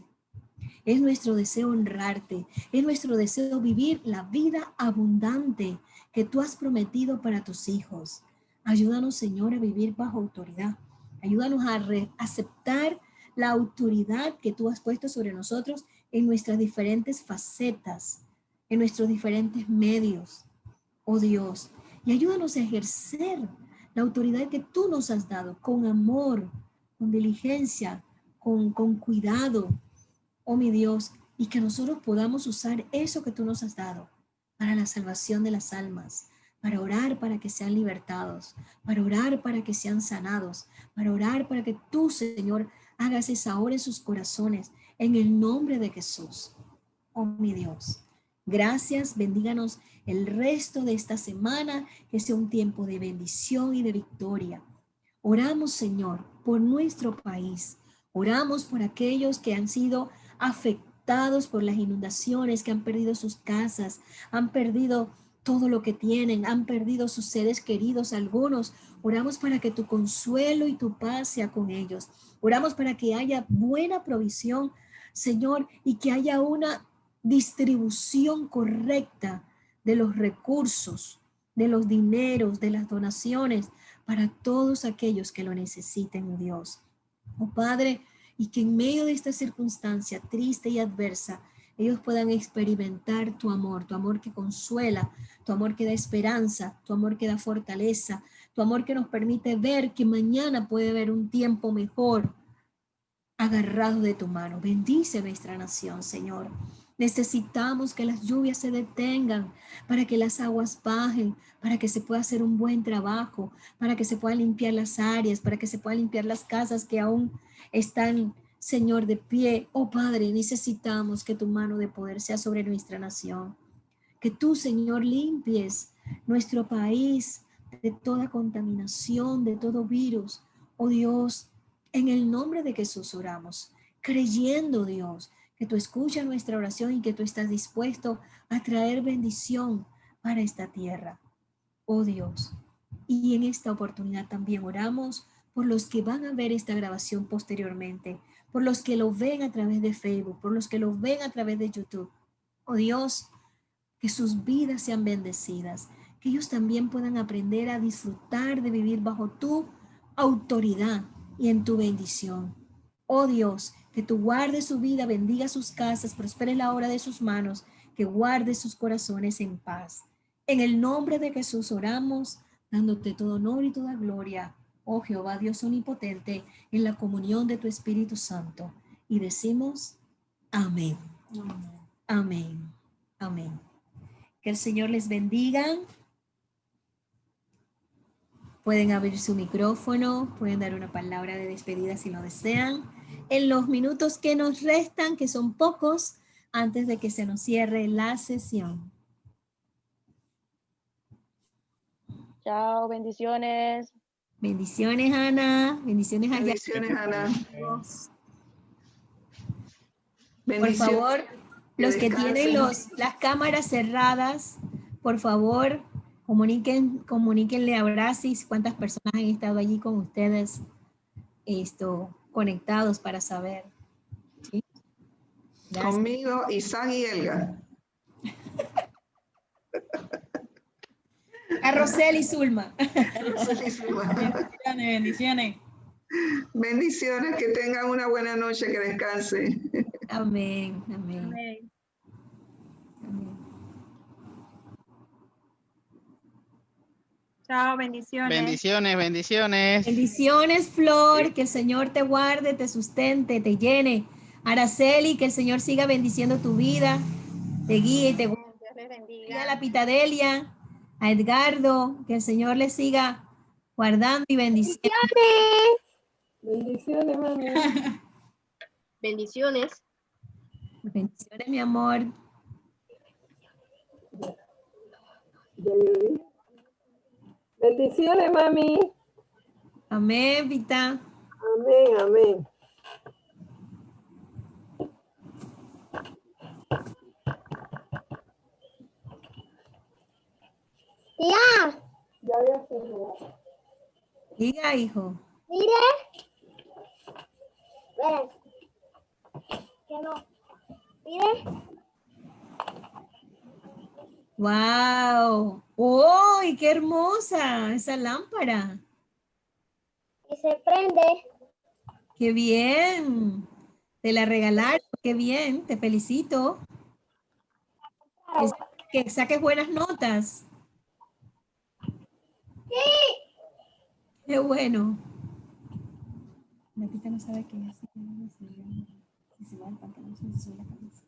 Es nuestro deseo honrarte. Es nuestro deseo vivir la vida abundante que tú has prometido para tus hijos. Ayúdanos, Señor, a vivir bajo autoridad. Ayúdanos a aceptar la autoridad que tú has puesto sobre nosotros en nuestras diferentes facetas, en nuestros diferentes medios, oh Dios. Y ayúdanos a ejercer la autoridad que tú nos has dado con amor, con diligencia, con cuidado, oh mi Dios, y que nosotros podamos usar eso que tú nos has dado para la salvación de las almas, para orar para que sean libertados, para orar para que sean sanados, para orar para que tú, Señor, hagas esa obra en sus corazones, en el nombre de Jesús. Oh mi Dios, gracias, bendíganos el resto de esta semana, que sea un tiempo de bendición y de victoria. Oramos, Señor, por nuestro país. Oramos por aquellos que han sido afectados por las inundaciones, que han perdido sus casas, han perdido todo lo que tienen, han perdido sus seres queridos algunos. Oramos para que tu consuelo y tu paz sea con ellos. Oramos para que haya buena provisión, Señor, y que haya una distribución correcta de los recursos, de los dineros, de las donaciones para todos aquellos que lo necesiten, oh Dios. Oh Padre, y que en medio de esta circunstancia triste y adversa, ellos puedan experimentar tu amor que consuela, tu amor que da esperanza, tu amor que da fortaleza, tu amor que nos permite ver que mañana puede haber un tiempo mejor, agarrado de tu mano. Bendice nuestra nación, Señor. Necesitamos que las lluvias se detengan para que las aguas bajen, para que se pueda hacer un buen trabajo, para que se puedan limpiar las áreas, para que se puedan limpiar las casas que aún están, Señor, de pie. Oh Padre, necesitamos que tu mano de poder sea sobre nuestra nación. Que tú, Señor, limpies nuestro país de toda contaminación, de todo virus. Oh Dios, en el nombre de Jesús oramos, creyendo, Dios, que tú escuchas nuestra oración y que tú estás dispuesto a traer bendición para esta tierra. Oh Dios, y en esta oportunidad también oramos por los que van a ver esta grabación posteriormente, por los que lo ven a través de Facebook, por los que lo ven a través de YouTube. Oh Dios, que sus vidas sean bendecidas, que ellos también puedan aprender a disfrutar de vivir bajo tu autoridad y en tu bendición. Oh Dios, que tú guardes su vida, bendiga sus casas, prospere la obra de sus manos, que guarde sus corazones en paz. En el nombre de Jesús oramos, dándote todo honor y toda gloria, oh Jehová Dios omnipotente, en la comunión de tu Espíritu Santo. Y decimos, amén. Amén. Amén. Que el Señor les bendiga. Pueden abrir su micrófono, pueden dar una palabra de despedida si lo desean. En los minutos que nos restan, que son pocos, antes de que se nos cierre la sesión. Chao, bendiciones. Bendiciones, Ana. Bendiciones allá. Bendiciones, Ana. Por favor, los que tienen las cámaras cerradas, por favor, comuníquenle a Brasis cuántas personas han estado allí con ustedes conectados para saber. ¿Sí? Gracias. Conmigo, Isaac y Elga. A Rosel y Zulma. Bendiciones, bendiciones. Bendiciones, que tengan una buena noche, que descansen. Amén, amén. Amén. Amén. Chao, bendiciones. Bendiciones, bendiciones. Bendiciones, Flor, que el Señor te guarde, te sustente, te llene. Araceli, que el Señor siga bendiciendo tu vida, te guíe y te guíe. Dios les A la bendiga. Pitadelia, a Edgardo, que el Señor les siga guardando y bendiciendo. Bendiciones, mami. Bendiciones. Bendiciones, mi amor. Bendiciones, mami. Amén, Vita. Amén, amén. Tía, Ya había cerrado. Diga, hijo. mire. Ven. Que no. Mire. Wow. ¡Uy, qué hermosa esa lámpara! Y se prende. ¡Qué bien! Te la regalaron, qué bien, te felicito. Que saques buenas notas. Sí. Qué bueno. La tita no sabe qué es. Si se va el pantalón, si se sube la camisa.